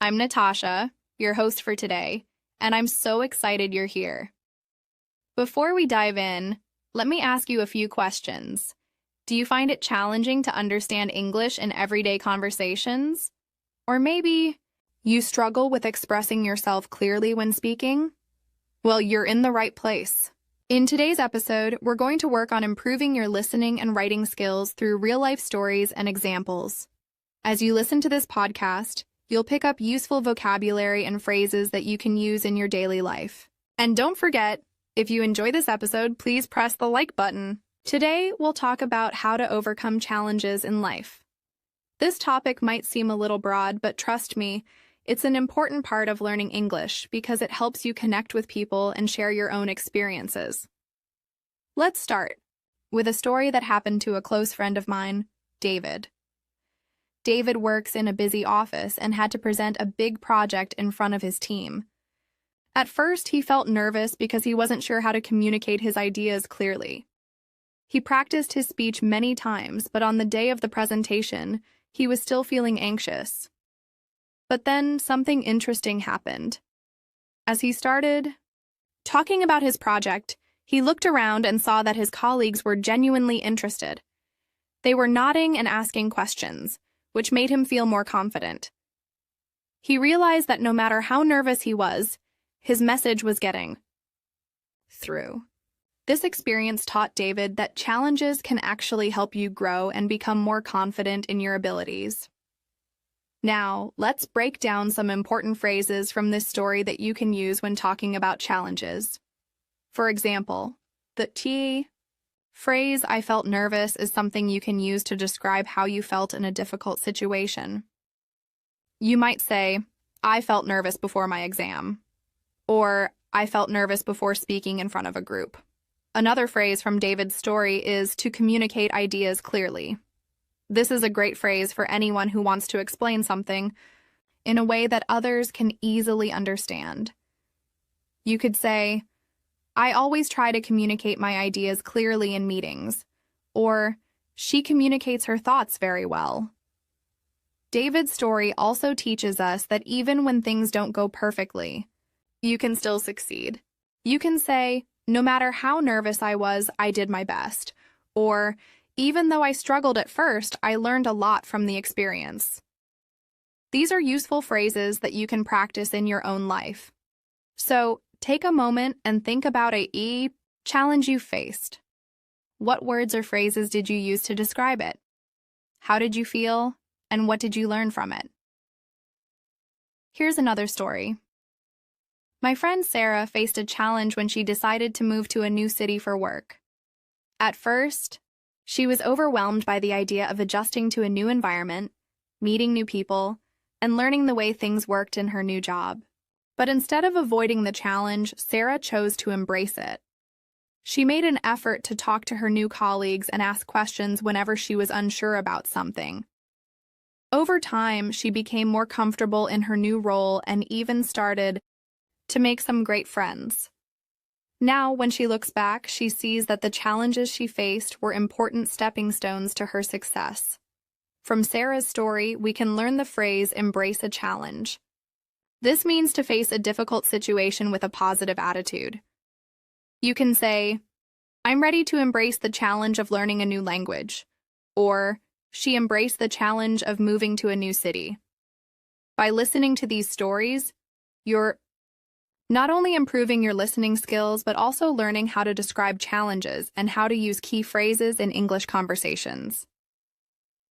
I'm Natasha, your host for today, and I'm so excited you're here. Before we dive in, let me ask you a few questions. Do you find it challenging to understand English in everyday conversations? Or maybe you struggle with expressing yourself clearly when speaking? Well, you're in the right place. In today's episode, we're going to work on improving your listening and writing skills through real-life stories and examples. As you listen to this podcast, you'll pick up useful vocabulary and phrases that you can use in your daily life. And don't forget, if you enjoy this episode, please press the like button. Today, we'll talk about how to overcome challenges in life. This topic might seem a little broad, but trust me, it's an important part of learning English because it helps you connect with people and share your own experiences. Let's start with a story that happened to a close friend of mine, David. David works in a busy office and had to present a big project in front of his team. At first, he felt nervous because he wasn't sure how to communicate his ideas clearly. He practiced his speech many times, but on the day of the presentation, he was still feeling anxious. But then something interesting happened. As he started talking about his project, he looked around and saw that his colleagues were genuinely interested. They were nodding and asking questions, which made him feel more confident. He realized that no matter how nervous he was, his message was getting through. This experience taught David that challenges can actually help you grow and become more confident in your abilities. Now, let's break down some important phrases from this story that you can use when talking about challenges. For example, the phrase, "I felt nervous," is something you can use to describe how you felt in a difficult situation. You might say, "I felt nervous before my exam," or "I felt nervous before speaking in front of a group." Another phrase from David's story is to communicate ideas clearly. This is a great phrase for anyone who wants to explain something in a way that others can easily understand. You could say, "I always try to communicate my ideas clearly in meetings," or "She communicates her thoughts very well." David's story also teaches us that even when things don't go perfectly, you can still succeed. You can say, "No matter how nervous I was, I did my best," or "Even though I struggled at first, I learned a lot from the experience." These are useful phrases that you can practice in your own life. So, take a moment and think about a challenge you faced. What words or phrases did you use to describe it? How did you feel? And what did you learn from it? Here's another story. My friend Sarah faced a challenge when she decided to move to a new city for work. At first, she was overwhelmed by the idea of adjusting to a new environment, meeting new people, and learning the way things worked in her new job. But instead of avoiding the challenge, Sarah chose to embrace it. She made an effort to talk to her new colleagues and ask questions whenever she was unsure about something. Over time, she became more comfortable in her new role and even started to make some great friends. Now, when she looks back, she sees that the challenges she faced were important stepping stones to her success. From Sarah's story, we can learn the phrase, "embrace a challenge." This means to face a difficult situation with a positive attitude. You can say, "I'm ready to embrace the challenge of learning a new language," or "She embraced the challenge of moving to a new city." By listening to these stories, you're not only improving your listening skills, but also learning how to describe challenges and how to use key phrases in English conversations.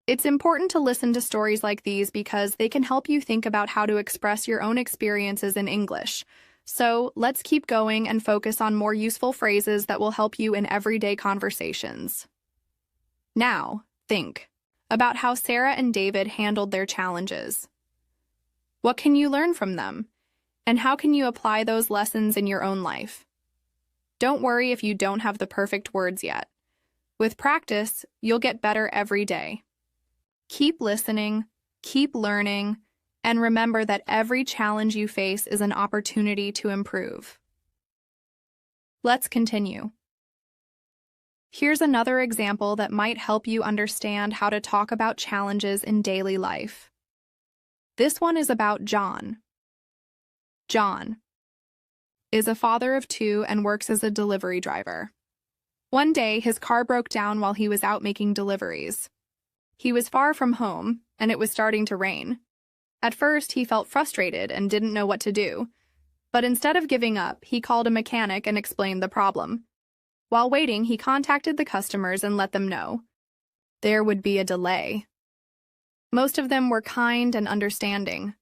It's important to listen to stories like these because they can help you think about how to express your own experiences in English. So let's keep going and focus on more useful phrases that will help you in everyday conversations. Now, think about how Sarah and David handled their challenges. What can you learn from them? And how can you apply those lessons in your own life? Don't worry if you don't have the perfect words yet. With practice, you'll get better every day. Keep listening, keep learning, and remember that every challenge you face is an opportunity to improve. Let's continue. Here's another example that might help you understand how to talk about challenges in daily life. This one is about John. John is a father of two and works as a delivery driver. One day, his car broke down while he was out making deliveries. He was far from home, and it was starting to rain. At first, he felt frustrated and didn't know what to do. But instead of giving up, he called a mechanic and explained the problem. While waiting, he contacted the customers and let them know there would be a delay. Most of them were kind and understanding.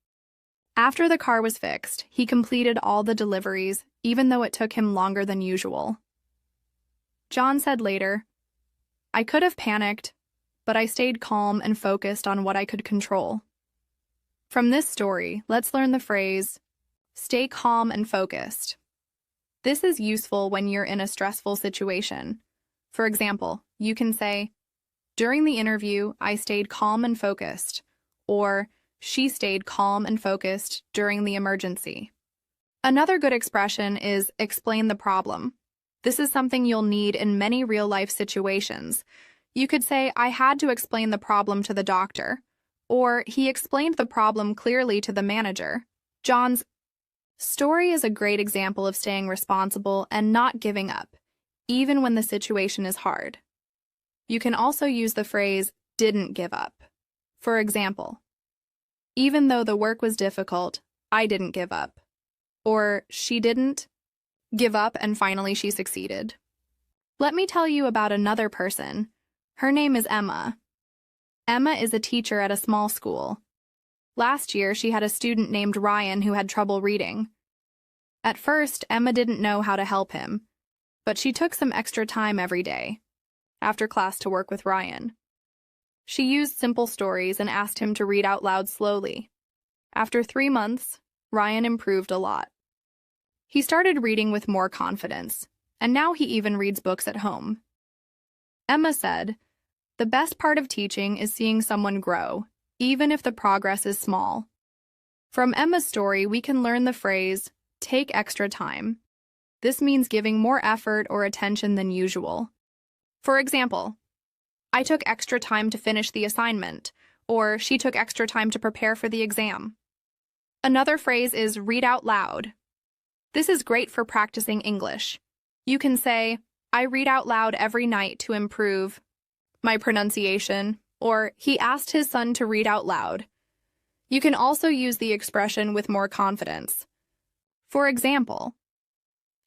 After the car was fixed, he completed all the deliveries, even though it took him longer than usual. John said later, "I could have panicked, but I stayed calm and focused on what I could control." From this story, let's learn the phrase, stay calm and focused. This is useful when you're in a stressful situation. For example, you can say, "During the interview, I stayed calm and focused," or "She stayed calm and focused during the emergency." Another good expression is explain the problem. This is something you'll need in many real-life situations. You could say, "I had to explain the problem to the doctor," or "He explained the problem clearly to the manager." John's story is a great example of staying responsible and not giving up, even when the situation is hard. You can also use the phrase, "didn't give up." For example, "Even though the work was difficult, I didn't give up." Or, "She didn't give up and finally she succeeded." Let me tell you about another person. Her name is Emma. Emma is a teacher at a small school. Last year, she had a student named Ryan who had trouble reading. At first, Emma didn't know how to help him, but she took some extra time every day after class to work with Ryan. She used simple stories and asked him to read out loud slowly. After 3 months, Ryan improved a lot. He started reading with more confidence, and now he even reads books at home. Emma said, "The best part of teaching is seeing someone grow, even if the progress is small." From Emma's story, we can learn the phrase, take extra time. This means giving more effort or attention than usual. For example, "I took extra time to finish the assignment," or "She took extra time to prepare for the exam." Another phrase is read out loud. This is great for practicing English. You can say, "I read out loud every night to improve my pronunciation," or "He asked his son to read out loud." You can also use the expression with more confidence. For example,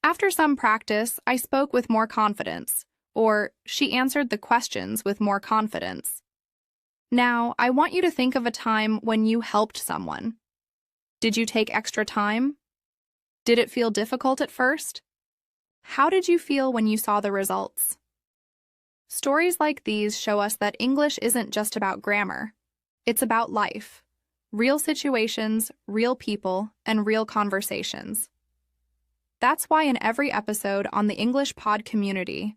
"After some practice, I spoke with more confidence," or "She answered the questions with more confidence." Now, I want you to think of a time when you helped someone. Did you take extra time? Did it feel difficult at first? How did you feel when you saw the results? Stories like these show us that English isn't just about grammar. It's about life. Real situations, real people, and real conversations. That's why in every episode on the English Pod community,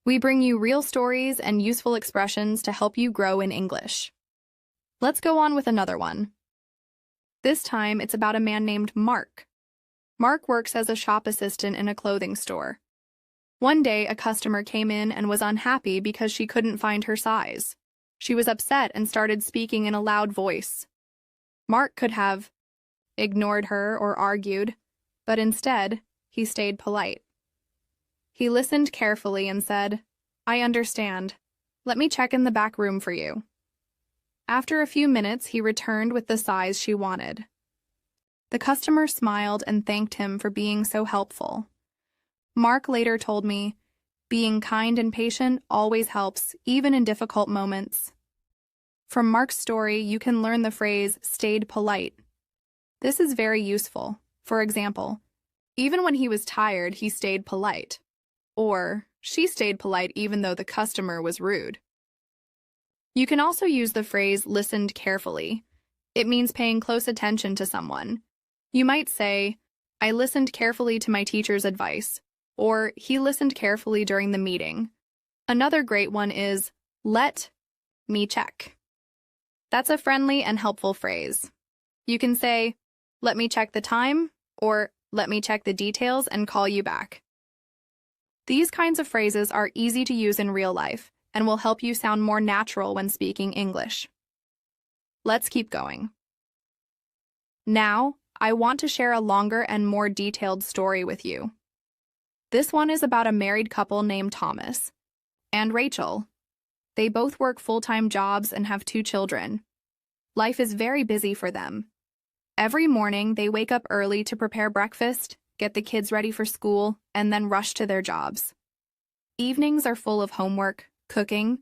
we bring you real stories and useful expressions to help you grow in English. Let's go on with another one. This time, it's about a man named Mark. Mark works as a shop assistant in a clothing store. One day, a customer came in and was unhappy because she couldn't find her size. She was upset and started speaking in a loud voice. Mark could have ignored her or argued, but instead, he stayed polite. He listened carefully and said, "I understand. Let me check in the back room for you." After a few minutes, he returned with the size she wanted. The customer smiled and thanked him for being so helpful. Mark later told me, "Being kind and patient always helps, even in difficult moments." From Mark's story, you can learn the phrase, stayed polite. This is very useful. For example, even when he was tired, he stayed polite. Or, she stayed polite even though the customer was rude. You can also use the phrase, listened carefully. It means paying close attention to someone. You might say, "I listened carefully to my teacher's advice," or "He listened carefully during the meeting." Another great one is, "Let me check." That's a friendly and helpful phrase. You can say, "Let me check the time," or "Let me check the details and call you back." These kinds of phrases are easy to use in real life and will help you sound more natural when speaking English. Let's keep going. Now, I want to share a longer and more detailed story with you. This one is about a married couple named Thomas and Rachel. They both work full-time jobs and have 2 children. Life is very busy for them. Every morning, they wake up early to prepare breakfast, get the kids ready for school, and then rush to their jobs. Evenings are full of homework, cooking,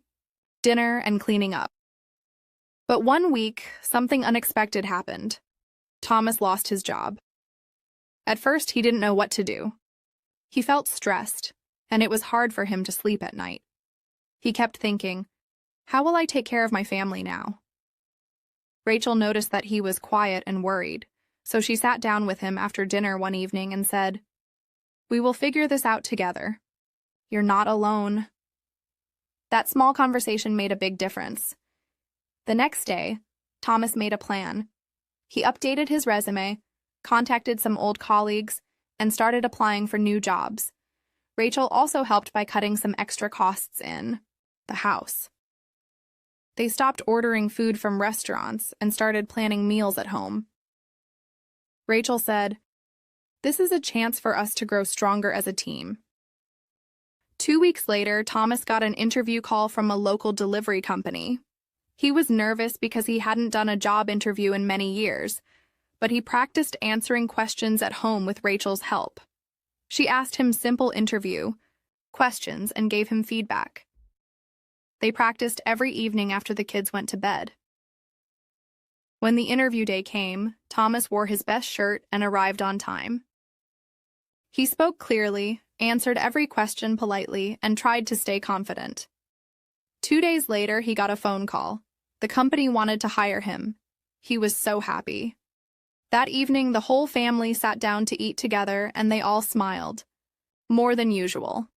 dinner, and cleaning up. But one week, something unexpected happened. Thomas lost his job. At first, he didn't know what to do. He felt stressed, and it was hard for him to sleep at night. He kept thinking, how will I take care of my family now? Rachel noticed that he was quiet and worried, so she sat down with him after dinner one evening and said, "We will figure this out together. You're not alone." That small conversation made a big difference. The next day, Thomas made a plan. He updated his resume, contacted some old colleagues, and started applying for new jobs. Rachel also helped by cutting some extra costs in the house. They stopped ordering food from restaurants and started planning meals at home. Rachel said, "This is a chance for us to grow stronger as a team." 2 weeks later, Thomas got an interview call from a local delivery company. He was nervous because he hadn't done a job interview in many years, but he practiced answering questions at home with Rachel's help. She asked him simple interview questions and gave him feedback. They practiced every evening after the kids went to bed. When the interview day came, Thomas wore his best shirt and arrived on time. He spoke clearly, answered every question politely, and tried to stay confident. 2 days later, he got a phone call. The company wanted to hire him. He was so happy. That evening, the whole family sat down to eat together, and they all smiled. More than usual.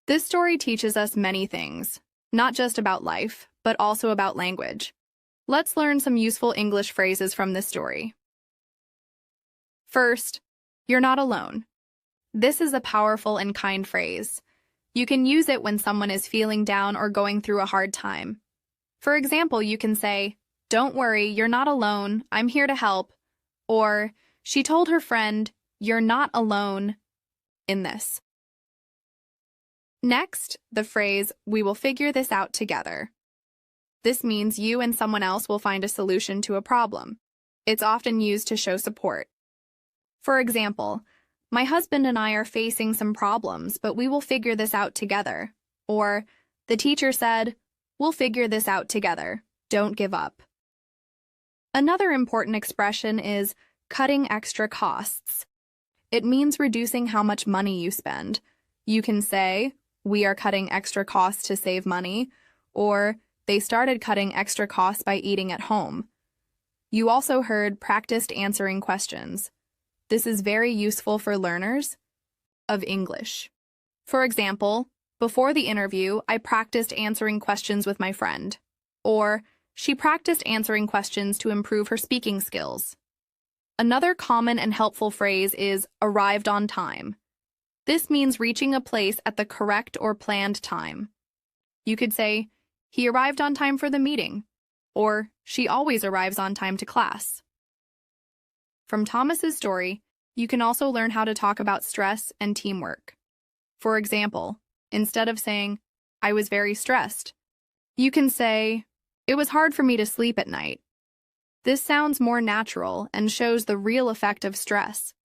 This story teaches us many things, not just about life, but also about language. Let's learn some useful English phrases from this story. First, you're not alone. This is a powerful and kind phrase. You can use it when someone is feeling down or going through a hard time. For example, you can say, "Don't worry, you're not alone, I'm here to help." Or, she told her friend, "You're not alone in this." Next, the phrase, "We will figure this out together." This means you and someone else will find a solution to a problem. It's often used to show support. For example, "My husband and I are facing some problems, but we will figure this out together." Or, "The teacher said, we'll figure this out together. Don't give up." Another important expression is cutting extra costs. It means reducing how much money you spend. You can say, "We are cutting extra costs to save money," or "They started cutting extra costs by eating at home." You also heard practiced answering questions. This is very useful for learners of English. For example, before the interview, I practiced answering questions with my friend. Or, she practiced answering questions to improve her speaking skills. Another common and helpful phrase is arrived on time. This means reaching a place at the correct or planned time. You could say, "He arrived on time for the meeting," or "She always arrives on time to class." From Thomas's story, you can also learn how to talk about stress and teamwork. For example, instead of saying, "I was very stressed," you can say, "It was hard for me to sleep at night." This sounds more natural and shows the real effect of stress.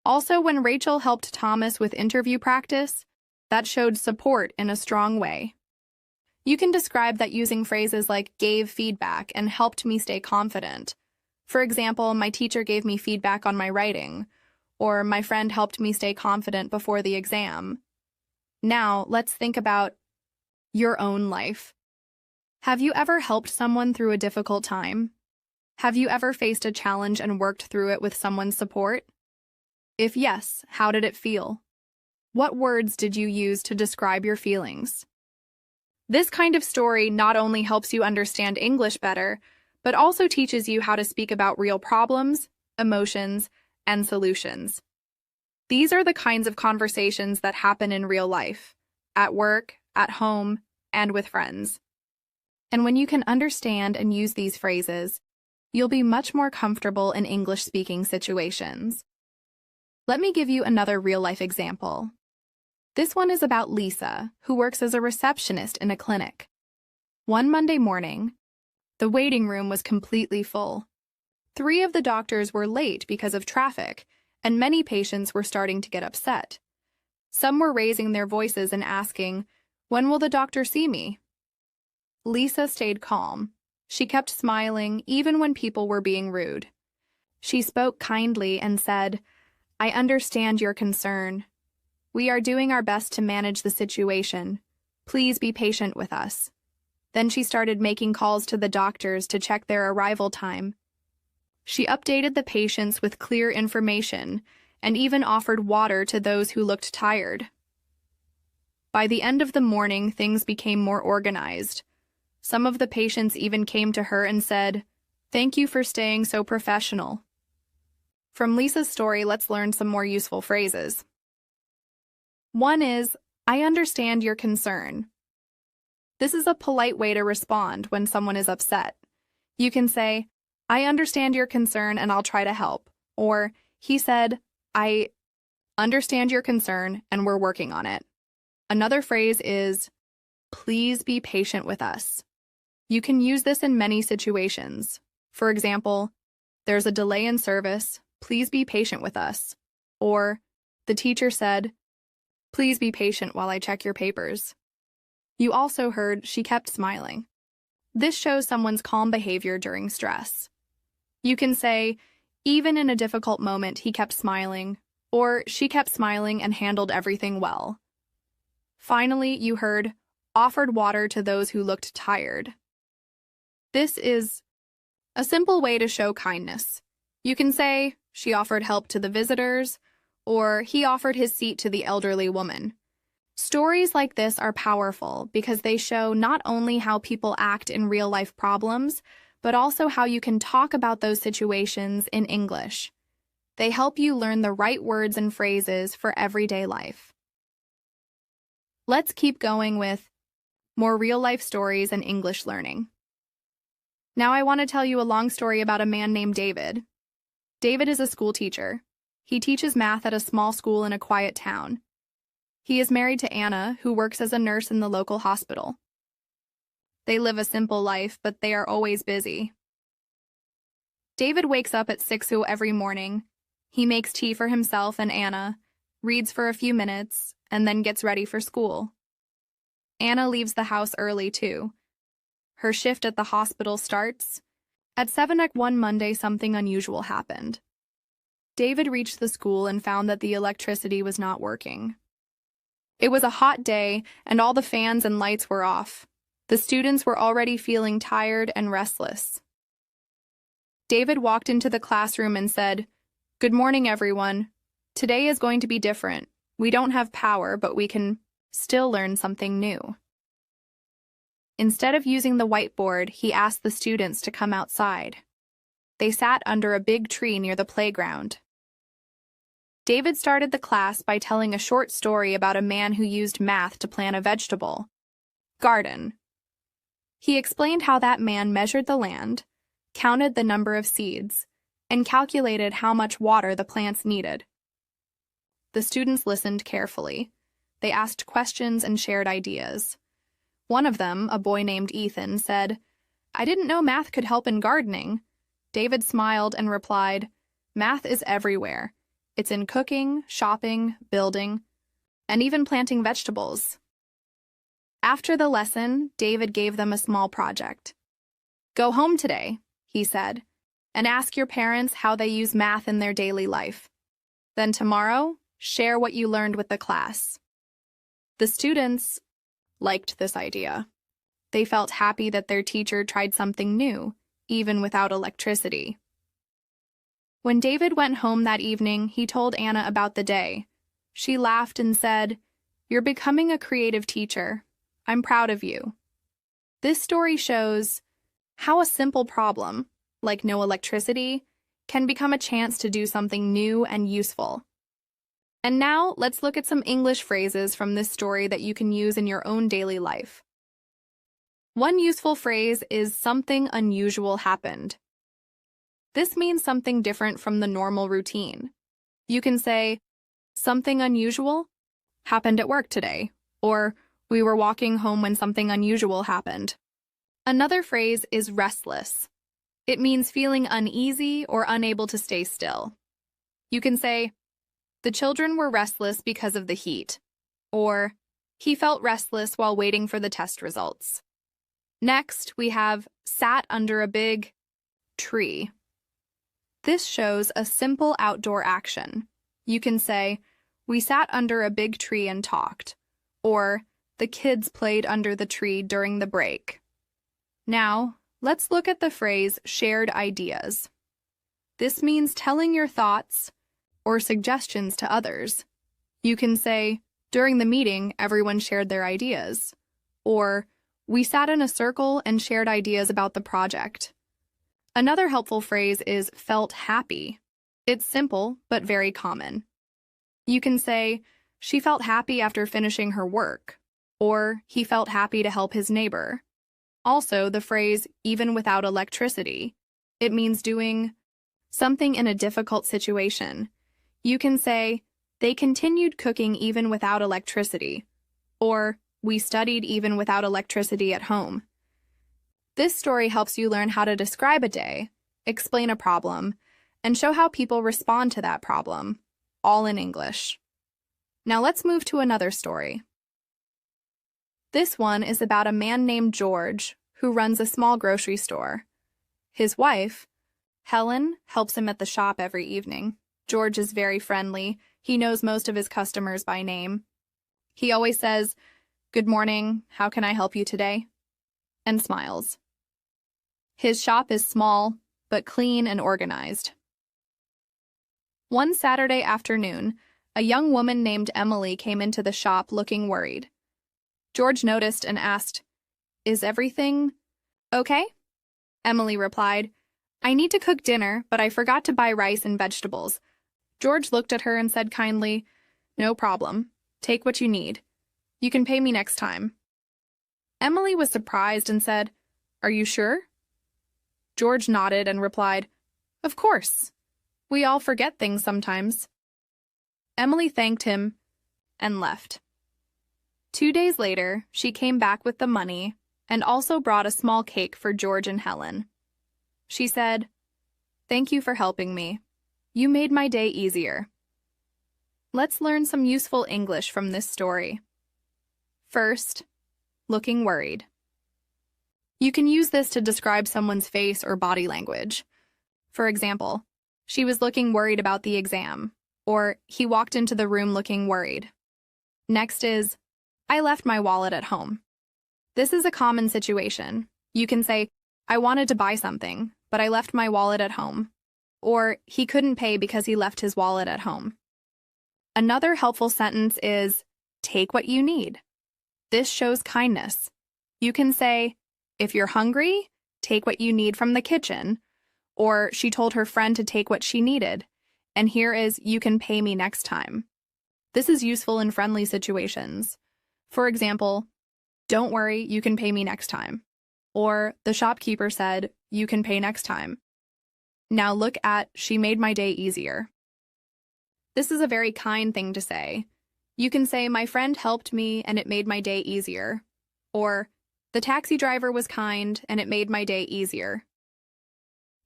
Also, when Rachel helped Thomas with interview practice, that showed support in a strong way. You can describe that using phrases like "gave feedback" and "helped me stay confident." For example, "My teacher gave me feedback on my writing," or "My friend helped me stay confident before the exam." Now, let's think about your own life. Have you ever helped someone through a difficult time? Have you ever faced a challenge and worked through it with someone's support? If yes, how did it feel? What words did you use to describe your feelings? This kind of story not only helps you understand English better, but also teaches you how to speak about real problems, emotions, and solutions. These are the kinds of conversations that happen in real life, at work, at home, and with friends. And when you can understand and use these phrases, You'll be much more comfortable in English-speaking situations. Let me give you another real-life example. This one is about Lisa, who works as a receptionist in a clinic. One Monday morning, the waiting room was completely full. 3 of the doctors were late because of traffic, and many patients were starting to get upset. Some were raising their voices and asking, "When will the doctor see me?" Lisa stayed calm. She kept smiling even when people were being rude. She spoke kindly and said, "I understand your concern. We are doing our best to manage the situation. Please be patient with us." Then she started making calls to the doctors to check their arrival time. She updated the patients with clear information and even offered water to those who looked tired. By the end of the morning, things became more organized. Some of the patients even came to her and said, "Thank you for staying so professional." From Lisa's story, let's learn some more useful phrases. One is, "I understand your concern." This is a polite way to respond when someone is upset. You can say, "I understand your concern and I'll try to help." Or, "He said, I understand your concern and we're working on it." Another phrase is, "Please be patient with us." You can use this in many situations. For example, "There's a delay in service. Please be patient with us." Or, "The teacher said, please be patient while I check your papers." You also heard, "She kept smiling." This shows someone's calm behavior during stress. You can say, "Even in a difficult moment, he kept smiling," or "She kept smiling and handled everything well." Finally, you heard, "Offered water to those who looked tired." This is a simple way to show kindness. You can say, "She offered help to the visitors," or "He offered his seat to the elderly woman." Stories like this are powerful because they show not only how people act in real-life problems, but also how you can talk about those situations in English. They help you learn the right words and phrases for everyday life. Let's keep going with more real-life stories and English learning. Now I want to tell you a long story about a man named David. David is a school teacher. He teaches math at a small school in a quiet town. He is married to Anna, who works as a nurse in the local hospital. They live a simple life, but they are always busy. David wakes up at 6 every morning. He makes tea for himself and Anna, reads for a few minutes, and then gets ready for school. Anna leaves the house early, too. Her shift at the hospital starts. At 7 one Monday, something unusual happened. David reached the school and found that the electricity was not working. It was a hot day, and all the fans and lights were off. The students were already feeling tired and restless. David walked into the classroom and said, "Good morning, everyone. Today is going to be different. We don't have power, but we can still learn something new." Instead of using the whiteboard, he asked the students to come outside. They sat under a big tree near the playground. David started the class by telling a short story about a man who used math to plant a vegetable garden. He explained how that man measured the land, counted the number of seeds, and calculated how much water the plants needed. The students listened carefully. They asked questions and shared ideas. One of them, a boy named Ethan, said, "I didn't know math could help in gardening." David smiled and replied, "Math is everywhere. It's in cooking, shopping, building, and even planting vegetables." After the lesson, David gave them a small project. "Go home today," he said, "and ask your parents how they use math in their daily life. Then tomorrow, share what you learned with the class." The students liked this idea. They felt happy that their teacher tried something new, even without electricity. When David went home that evening, he told Anna about the day. She laughed and said, "You're becoming a creative teacher. I'm proud of you." This story shows how a simple problem, like no electricity, can become a chance to do something new and useful. And now, let's look at some English phrases from this story that you can use in your own daily life. One useful phrase is "something unusual happened." This means something different from the normal routine. You can say, something unusual happened at work today, or we were walking home when something unusual happened. Another phrase is restless. It means feeling uneasy or unable to stay still. You can say, the children were restless because of the heat, or he felt restless while waiting for the test results. Next, we have sat under a big tree. This shows a simple outdoor action. You can say, we sat under a big tree and talked, or the kids played under the tree during the break. Now, let's look at the phrase shared ideas. This means telling your thoughts or suggestions to others. You can say, during the meeting, everyone shared their ideas, or we sat in a circle and shared ideas about the project. Another helpful phrase is felt happy. It's simple, but very common. You can say, she felt happy after finishing her work, or he felt happy to help his neighbor. Also, the phrase, even without electricity. It means doing something in a difficult situation. You can say, they continued cooking even without electricity, or we studied even without electricity at home. This story helps you learn how to describe a day, explain a problem, and show how people respond to that problem, all in English. Now let's move to another story. This one is about a man named George who runs a small grocery store. His wife, Helen, helps him at the shop every evening. George is very friendly. He knows most of his customers by name. He always says, "Good morning, how can I help you today?" and smiles. His shop is small, but clean and organized. One Saturday afternoon, a young woman named Emily came into the shop looking worried. George noticed and asked, "Is everything okay?" Emily replied, "I need to cook dinner, but I forgot to buy rice and vegetables." George looked at her and said kindly, "No problem. Take what you need. You can pay me next time." Emily was surprised and said, "Are you sure?" George nodded and replied, "Of course. We all forget things sometimes." Emily thanked him and left. 2 days later, she came back with the money and also brought a small cake for George and Helen. She said, "Thank you for helping me. You made my day easier." Let's learn some useful English from this story. First, looking worried. You can use this to describe someone's face or body language. For example, she was looking worried about the exam, or he walked into the room looking worried. Next is, I left my wallet at home. This is a common situation. You can say, I wanted to buy something, but I left my wallet at home. Or he couldn't pay because he left his wallet at home. Another helpful sentence is, take what you need. This shows kindness. You can say, if you're hungry, take what you need from the kitchen. Or she told her friend to take what she needed. And here is, you can pay me next time. This is useful in friendly situations. For example, don't worry, you can pay me next time. Or the shopkeeper said, you can pay next time. Now look at, she made my day easier. This is a very kind thing to say. You can say, my friend helped me and it made my day easier. Or, the taxi driver was kind and it made my day easier.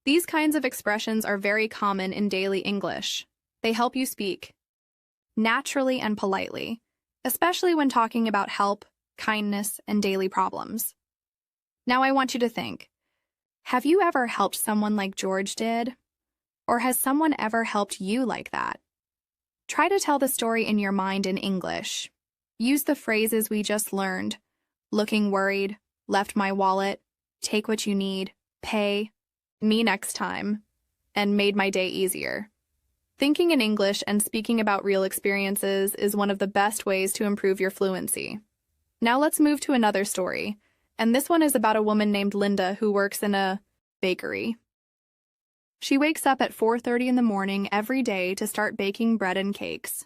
These kinds of expressions are very common in daily English. They help you speak naturally and politely, especially when talking about help, kindness, and daily problems. Now I want you to think, have you ever helped someone like George did? Or has someone ever helped you like that? Try to tell the story in your mind in English. Use the phrases we just learned. Looking worried, left my wallet, take what you need, pay, me next time, and made my day easier. Thinking in English and speaking about real experiences is one of the best ways to improve your fluency. Now let's move to another story, and this one is about a woman named Linda who works in a bakery. She wakes up at 4:30 in the morning every day to start baking bread and cakes.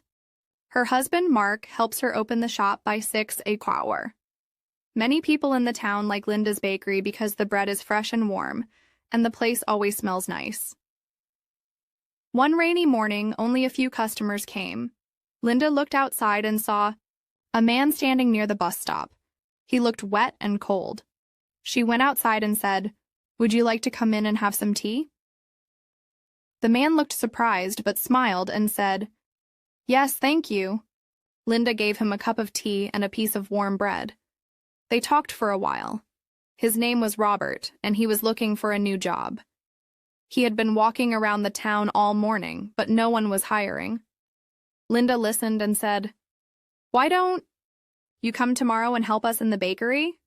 Her husband, Mark, helps her open the shop by 6 a.m. Many people in the town like Linda's bakery because the bread is fresh and warm, and the place always smells nice. One rainy morning, only a few customers came. Linda looked outside and saw a man standing near the bus stop. He looked wet and cold. She went outside and said, "Would you like to come in and have some tea?" The man looked surprised but smiled and said, "Yes, thank you." Linda gave him a cup of tea and a piece of warm bread. They talked for a while. His name was Robert, and he was looking for a new job. He had been walking around the town all morning, but no one was hiring. Linda listened and said, "Why don't you come tomorrow and help us in the bakery?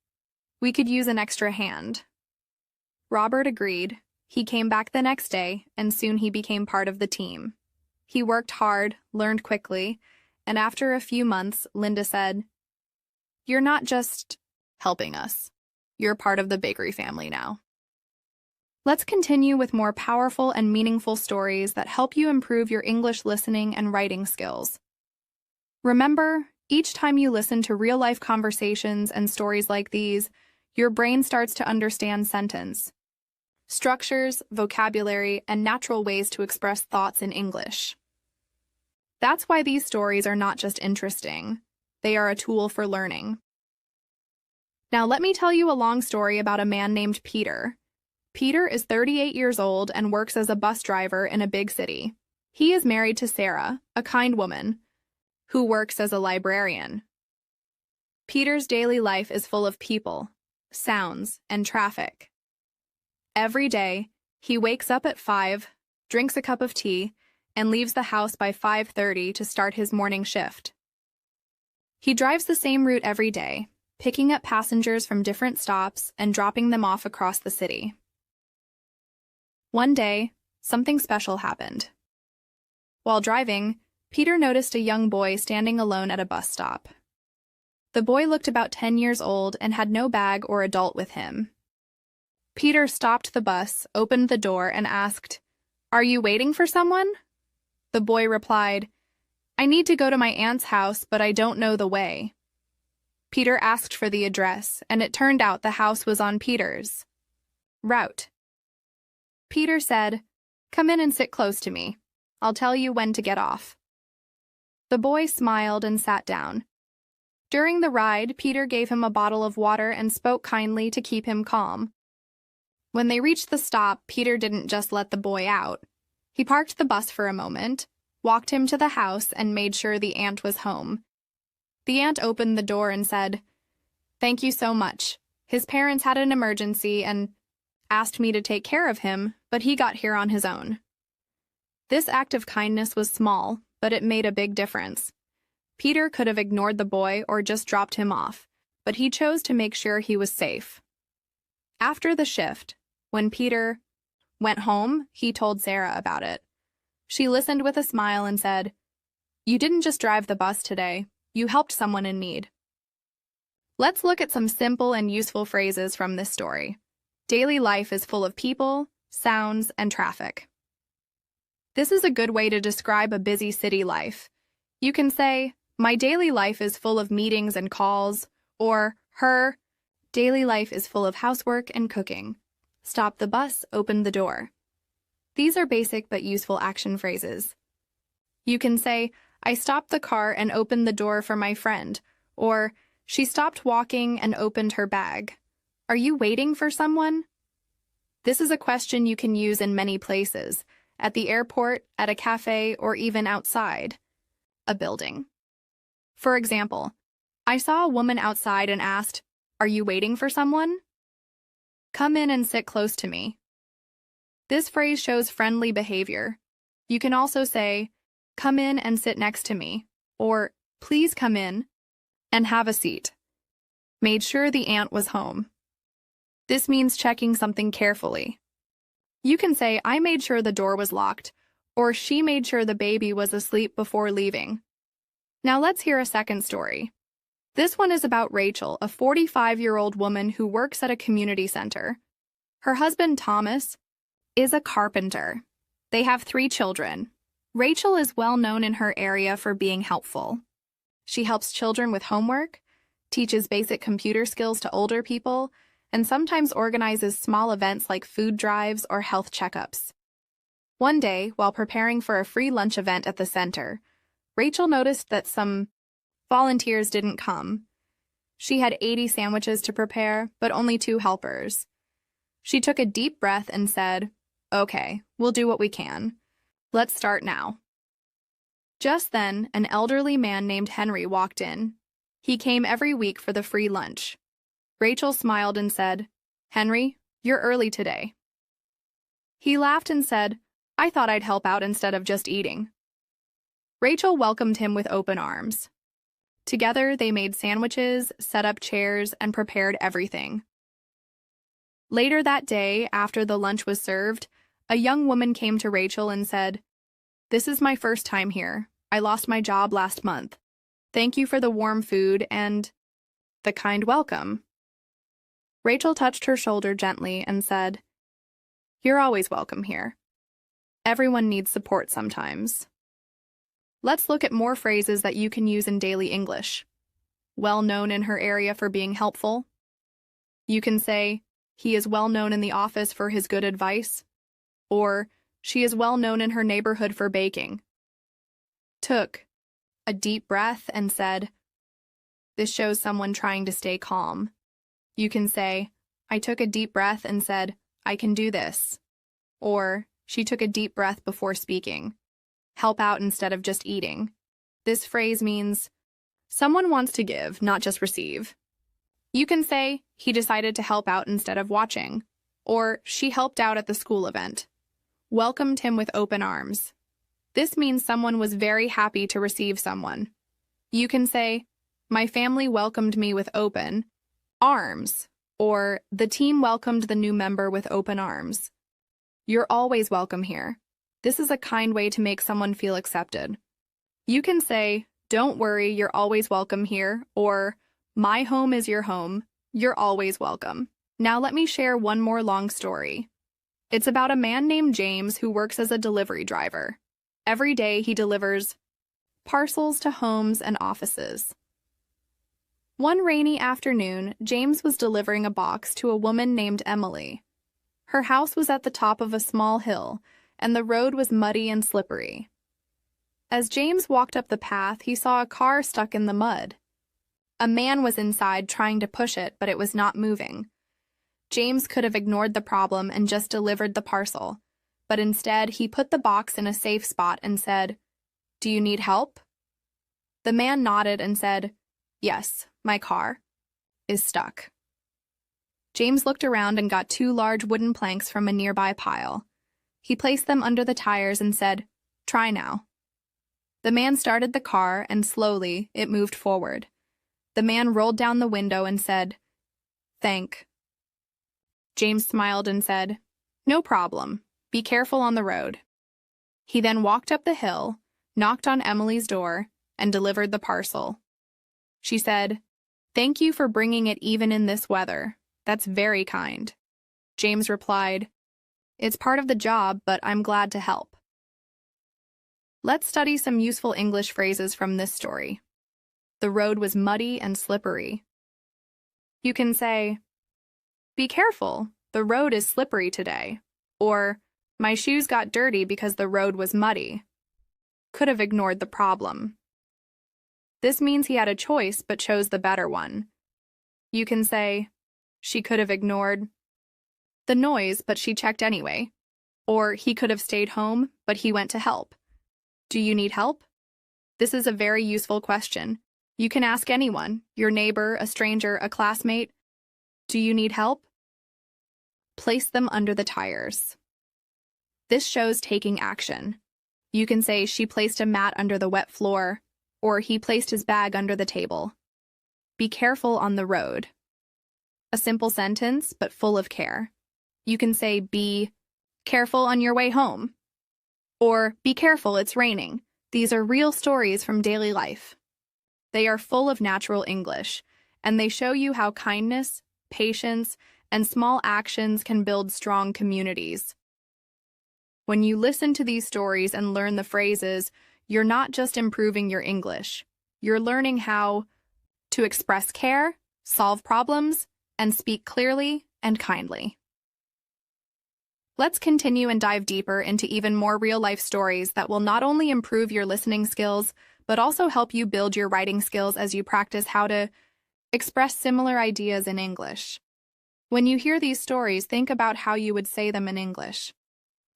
We could use an extra hand." Robert agreed. He came back the next day, and soon he became part of the team. He worked hard, learned quickly, and after a few months, Linda said, "You're not just helping us. You're part of the bakery family now." Let's continue with more powerful and meaningful stories that help you improve your English listening and writing skills. Remember, each time you listen to real-life conversations and stories like these, your brain starts to understand sentence structures, vocabulary, and natural ways to express thoughts in English. That's why these stories are not just interesting. They are a tool for learning. Now let me tell you a long story about a man named Peter. Peter is 38 years old and works as a bus driver in a big city. He is married to Sarah, a kind woman, who works as a librarian. Peter's daily life is full of people, sounds, and traffic. Every day, he wakes up at 5, drinks a cup of tea, and leaves the house by 5:30 to start his morning shift. He drives the same route every day, picking up passengers from different stops and dropping them off across the city. One day, something special happened. While driving, Peter noticed a young boy standing alone at a bus stop. The boy looked about 10 years old and had no bag or adult with him. Peter stopped the bus, opened the door, and asked, "Are you waiting for someone?" The boy replied, "I need to go to my aunt's house, but I don't know the way." Peter asked for the address, and it turned out the house was on Peter's route. Peter said, "Come in and sit close to me. I'll tell you when to get off." The boy smiled and sat down. During the ride, Peter gave him a bottle of water and spoke kindly to keep him calm. When they reached the stop, Peter didn't just let the boy out. He parked the bus for a moment, walked him to the house, and made sure the aunt was home. The aunt opened the door and said, "Thank you so much. His parents had an emergency and asked me to take care of him, but he got here on his own." This act of kindness was small, but it made a big difference. Peter could have ignored the boy or just dropped him off, but he chose to make sure he was safe. After the shift, when Peter went home, he told Sarah about it. She listened with a smile and said, "You didn't just drive the bus today, you helped someone in need." Let's look at some simple and useful phrases from this story. Daily life is full of people, sounds, and traffic. This is a good way to describe a busy city life. You can say, "My daily life is full of meetings and calls," or her daily life is full of housework and cooking. Stop the bus, open the door. These are basic but useful action phrases. You can say, "I stopped the car and opened the door for my friend," or "She stopped walking and opened her bag." Are you waiting for someone? This is a question you can use in many places, at the airport, at a cafe, or even outside a building. For example, I saw a woman outside and asked, "Are you waiting for someone?" Come in and sit close to me. This phrase shows friendly behavior. You can also say, "Come in and sit next to me," or "Please come in and have a seat." Made sure the aunt was home. This means checking something carefully. You can say, "I made sure the door was locked," or "She made sure the baby was asleep before leaving." Now let's hear a second story. This one is about Rachel, a 45-year-old woman who works at a community center. Her husband, Thomas, is a carpenter. They have 3 children. Rachel is well known in her area for being helpful. She helps children with homework, teaches basic computer skills to older people, and sometimes organizes small events like food drives or health checkups. One day, while preparing for a free lunch event at the center, Rachel noticed that some volunteers didn't come. She had 80 sandwiches to prepare, but only 2 helpers. She took a deep breath and said, "Okay, we'll do what we can. Let's start now." Just then, an elderly man named Henry walked in. He came every week for the free lunch. Rachel smiled and said, "Henry, you're early today." He laughed and said, "I thought I'd help out instead of just eating." Rachel welcomed him with open arms. Together, they made sandwiches, set up chairs, and prepared everything. Later that day, after the lunch was served, a young woman came to Rachel and said, "This is my first time here. I lost my job last month. Thank you for the warm food and the kind welcome." Rachel touched her shoulder gently and said, "You're always welcome here. Everyone needs support sometimes." Let's look at more phrases that you can use in daily English. Well known in her area for being helpful. You can say, "He is well known in the office for his good advice," or "She is well known in her neighborhood for baking." Took a deep breath and said, "This shows someone trying to stay calm." You can say, "I took a deep breath and said, I can do this." Or, "She took a deep breath before speaking." Help out instead of just eating. This phrase means someone wants to give, not just receive. You can say, "He decided to help out instead of watching," or "She helped out at the school event." Welcomed him with open arms. This means someone was very happy to receive someone. You can say, "My family welcomed me with open arms," or "The team welcomed the new member with open arms." You're always welcome here. This is a kind way to make someone feel accepted. You can say, "Don't worry, you're always welcome here," or "My home is your home. You're always welcome." Now let me share one more long story. It's about a man named James who works as a delivery driver. Every day he delivers parcels to homes and offices. One rainy afternoon, James was delivering a box to a woman named Emily. Her house was at the top of a small hill, and the road was muddy and slippery. As James walked up the path, he saw a car stuck in the mud. A man was inside trying to push it, but it was not moving. James could have ignored the problem and just delivered the parcel, but instead he put the box in a safe spot and said, "Do you need help?" The man nodded and said, "Yes, my car is stuck." James looked around and got 2 large wooden planks from a nearby pile. He placed them under the tires and said, "Try now." The man started the car, and slowly it moved forward. The man rolled down the window and said, "Thank." James smiled and said, "No problem. Be careful on the road." He then walked up the hill, knocked on Emily's door, and delivered the parcel. She said, "Thank you for bringing it even in this weather. That's very kind." James replied, "It's part of the job, but I'm glad to help." Let's study some useful English phrases from this story. The road was muddy and slippery. You can say, "Be careful, the road is slippery today," or "My shoes got dirty because the road was muddy." Could have ignored the problem. This means he had a choice but chose the better one. You can say, "She could have ignored the noise, but she checked anyway." Or he could have stayed home, but he went to help. Do you need help? This is a very useful question. You can ask anyone, your neighbor, a stranger, a classmate. Do you need help? Place them under the tires. This shows taking action. You can say, "She placed a mat under the wet floor," or "He placed his bag under the table." Be careful on the road. A simple sentence, but full of care. You can say, "Be careful on your way home," or "Be careful, it's raining." These are real stories from daily life. They are full of natural English, and they show you how kindness, patience, and small actions can build strong communities. When you listen to these stories and learn the phrases, you're not just improving your English. You're learning how to express care, solve problems, and speak clearly and kindly. Let's continue and dive deeper into even more real-life stories that will not only improve your listening skills, but also help you build your writing skills as you practice how to express similar ideas in English. When you hear these stories, think about how you would say them in English.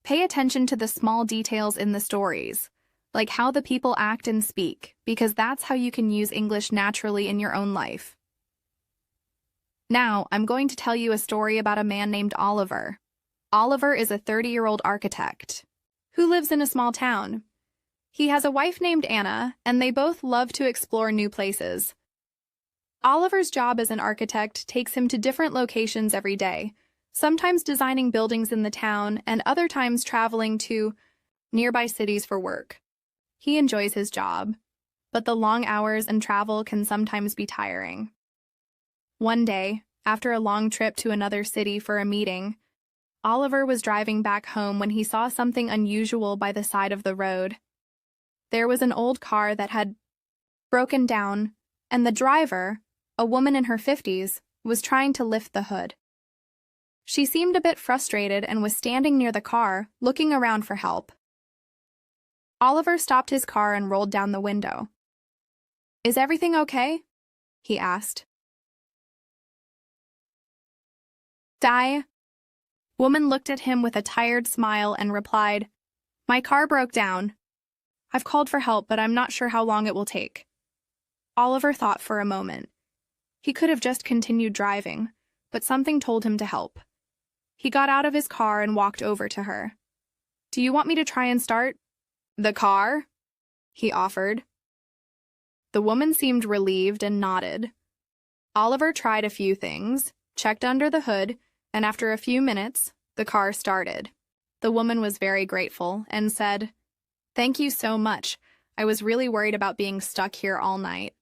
Pay attention to the small details in the stories, like how the people act and speak, because that's how you can use English naturally in your own life. Now, I'm going to tell you a story about a man named Oliver. Oliver is a 30-year-old architect who lives in a small town. He has a wife named Anna, and they both love to explore new places. Oliver's job as an architect takes him to different locations every day, sometimes designing buildings in the town and other times traveling to nearby cities for work. He enjoys his job, but the long hours and travel can sometimes be tiring. One day, after a long trip to another city for a meeting, Oliver was driving back home when he saw something unusual by the side of the road. There was an old car that had broken down, and the driver, a woman in her 50s, was trying to lift the hood. She seemed a bit frustrated and was standing near the car, looking around for help. Oliver stopped his car and rolled down the window. "Is everything okay?" he asked. "Die." Woman looked at him with a tired smile and replied, "My car broke down. I've called for help, but I'm not sure how long it will take." Oliver thought for a moment. He could have just continued driving, but something told him to help. He got out of his car and walked over to her. "Do you want me to try and start the car?" he offered. The woman seemed relieved and nodded. Oliver tried a few things, checked under the hood, and after a few minutes, the car started. The woman was very grateful and said, "Thank you so much. I was really worried about being stuck here all night."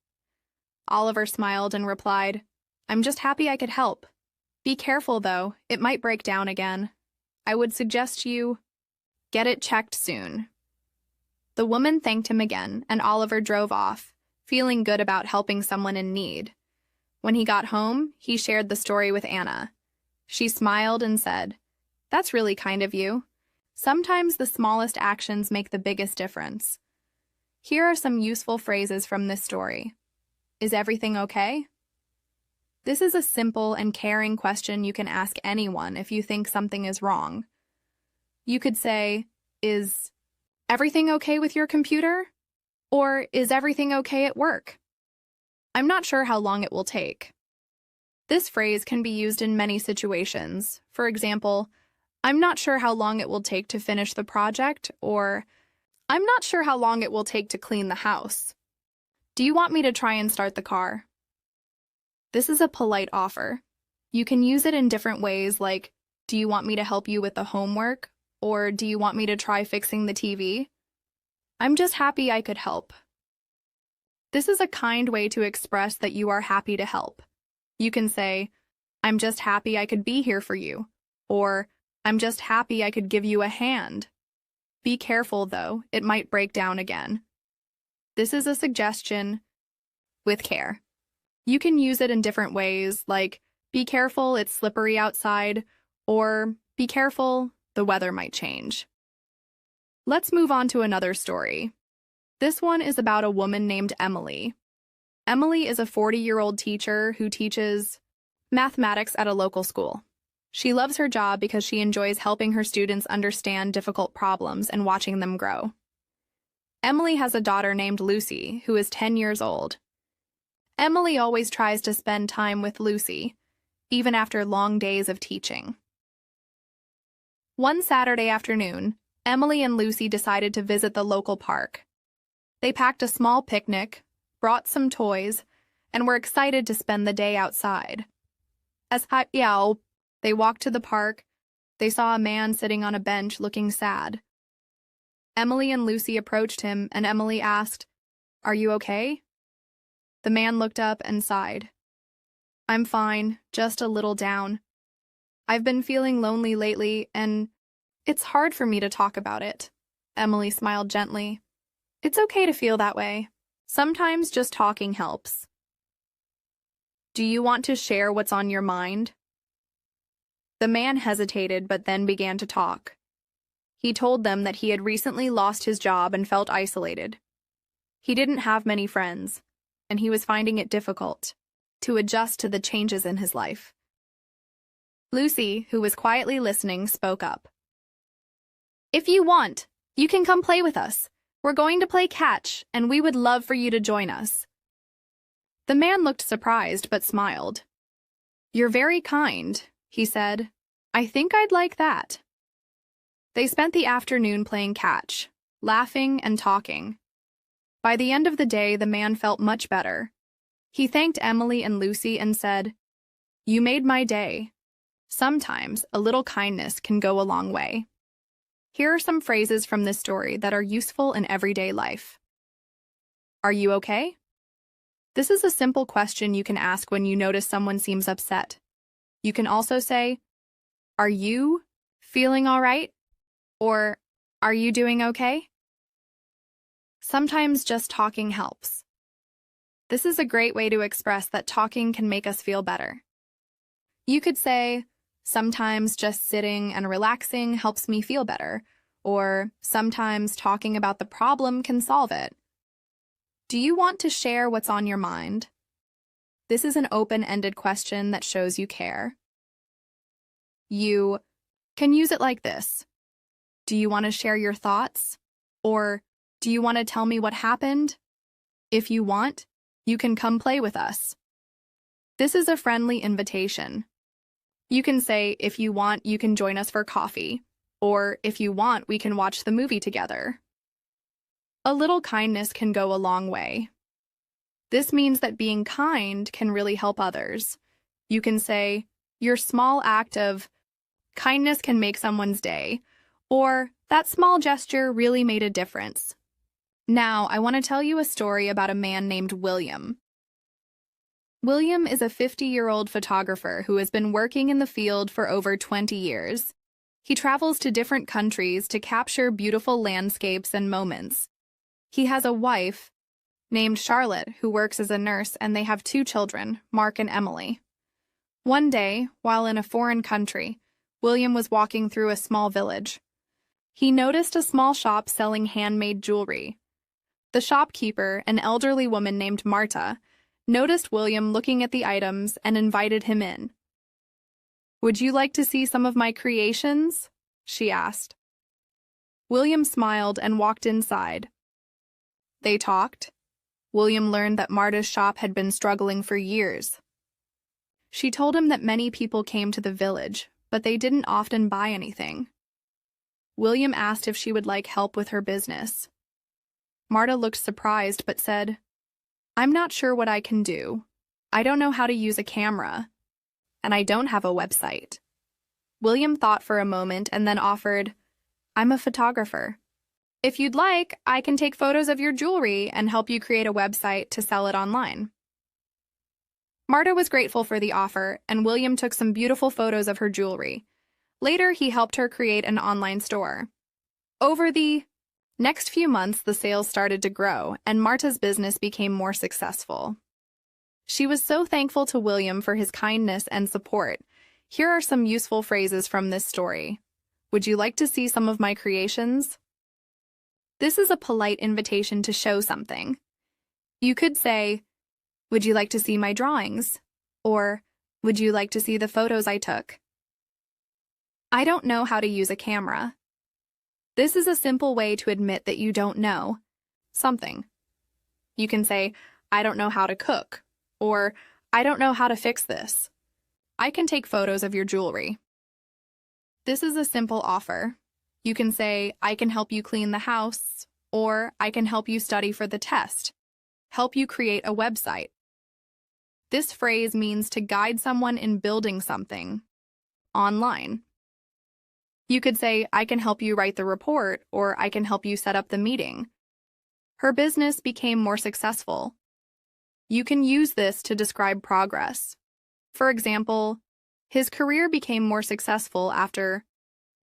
Oliver smiled and replied, "I'm just happy I could help. Be careful, though. It might break down again. I would suggest you get it checked soon." The woman thanked him again, and Oliver drove off, feeling good about helping someone in need. When he got home, he shared the story with Anna. She smiled and said, "That's really kind of you. Sometimes the smallest actions make the biggest difference." Here are some useful phrases from this story. Is everything okay? This is a simple and caring question you can ask anyone if you think something is wrong. You could say, "Is everything okay with your computer?" Or, "Is everything okay at work?" I'm not sure how long it will take. This phrase can be used in many situations. For example, "I'm not sure how long it will take to finish the project," or "I'm not sure how long it will take to clean the house. Do you want me to try and start the car?" This is a polite offer. You can use it in different ways, like, "Do you want me to help you with the homework?" Or, "Do you want me to try fixing the TV?" I'm just happy I could help. This is a kind way to express that you are happy to help. You can say, "I'm just happy I could be here for you," or "I'm just happy I could give you a hand." Be careful, though, it might break down again. This is a suggestion with care. You can use it in different ways, like, "Be careful, it's slippery outside," or "Be careful, the weather might change." Let's move on to another story. This one is about a woman named Emily. Emily is a 40-year-old teacher who teaches mathematics at a local school. She loves her job because she enjoys helping her students understand difficult problems and watching them grow. Emily has a daughter named Lucy, who is 10 years old. Emily always tries to spend time with Lucy, even after long days of teaching. One Saturday afternoon, Emily and Lucy decided to visit the local park. They packed a small picnic, brought some toys, and were excited to spend the day outside. As they walked to the park, they saw a man sitting on a bench looking sad. Emily and Lucy approached him, and Emily asked, "Are you okay?" The man looked up and sighed. "I'm fine, just a little down. I've been feeling lonely lately, and it's hard for me to talk about it." Emily smiled gently. "It's okay to feel that way. Sometimes just talking helps." "Do you want to share what's on your mind?" The man hesitated but then began to talk. He told them that he had recently lost his job and felt isolated. He didn't have many friends, and he was finding it difficult to adjust to the changes in his life. Lucy, who was quietly listening, spoke up. "If you want, you can come play with us. We're going to play catch, and we would love for you to join us." The man looked surprised but smiled. "You're very kind," he said. "I think I'd like that." They spent the afternoon playing catch, laughing and talking. By the end of the day, the man felt much better. He thanked Emily and Lucy and said, "You made my day." Sometimes a little kindness can go a long way. Here are some phrases from this story that are useful in everyday life. Are you okay? This is a simple question you can ask when you notice someone seems upset. You can also say, "Are you feeling all right?" Or, "Are you doing okay?" Sometimes just talking helps. This is a great way to express that talking can make us feel better. You could say, "Sometimes just sitting and relaxing helps me feel better," or "Sometimes talking about the problem can solve it." Do you want to share what's on your mind? This is an open-ended question that shows you care. You can use it like this. Do you want to share your thoughts? Or, do you want to tell me what happened? If you want, you can come play with us. This is a friendly invitation. You can say, "If you want, you can join us for coffee," or "If you want, we can watch the movie together." A little kindness can go a long way. This means that being kind can really help others. You can say, "Your small act of kindness can make someone's day," or "That small gesture really made a difference." Now, I want to tell you a story about a man named William. William is a 50-year-old photographer who has been working in the field for over 20 years. He travels to different countries to capture beautiful landscapes and moments. He has a wife named Charlotte who works as a nurse, and they have 2 children, Mark and Emily. One day, while in a foreign country, William was walking through a small village. He noticed a small shop selling handmade jewelry. The shopkeeper, an elderly woman named Marta, noticed William looking at the items and invited him in. "Would you like to see some of my creations?" she asked. William smiled and walked inside. They talked. William learned that Marta's shop had been struggling for years. She told him that many people came to the village, but they didn't often buy anything. William asked if she would like help with her business. Marta looked surprised but said, "I'm not sure what I can do. I don't know how to use a camera, and I don't have a website." William thought for a moment and then offered, "I'm a photographer. If you'd like, I can take photos of your jewelry and help you create a website to sell it online." Marta was grateful for the offer, and William took some beautiful photos of her jewelry. Later, he helped her create an online store. Over the next few months, the sales started to grow, and Marta's business became more successful. She was so thankful to William for his kindness and support. Here are some useful phrases from this story. Would you like to see some of my creations? This is a polite invitation to show something. You could say, "Would you like to see my drawings?" Or, "Would you like to see the photos I took?" I don't know how to use a camera. This is a simple way to admit that you don't know something. You can say, "I don't know how to cook," or "I don't know how to fix this. I can take photos of your jewelry." This is a simple offer. You can say, "I can help you clean the house," or "I can help you study for the test, help you create a website." This phrase means to guide someone in building something online. You could say, "I can help you write the report," or "I can help you set up the meeting." Her business became more successful. You can use this to describe progress. For example, his career became more successful after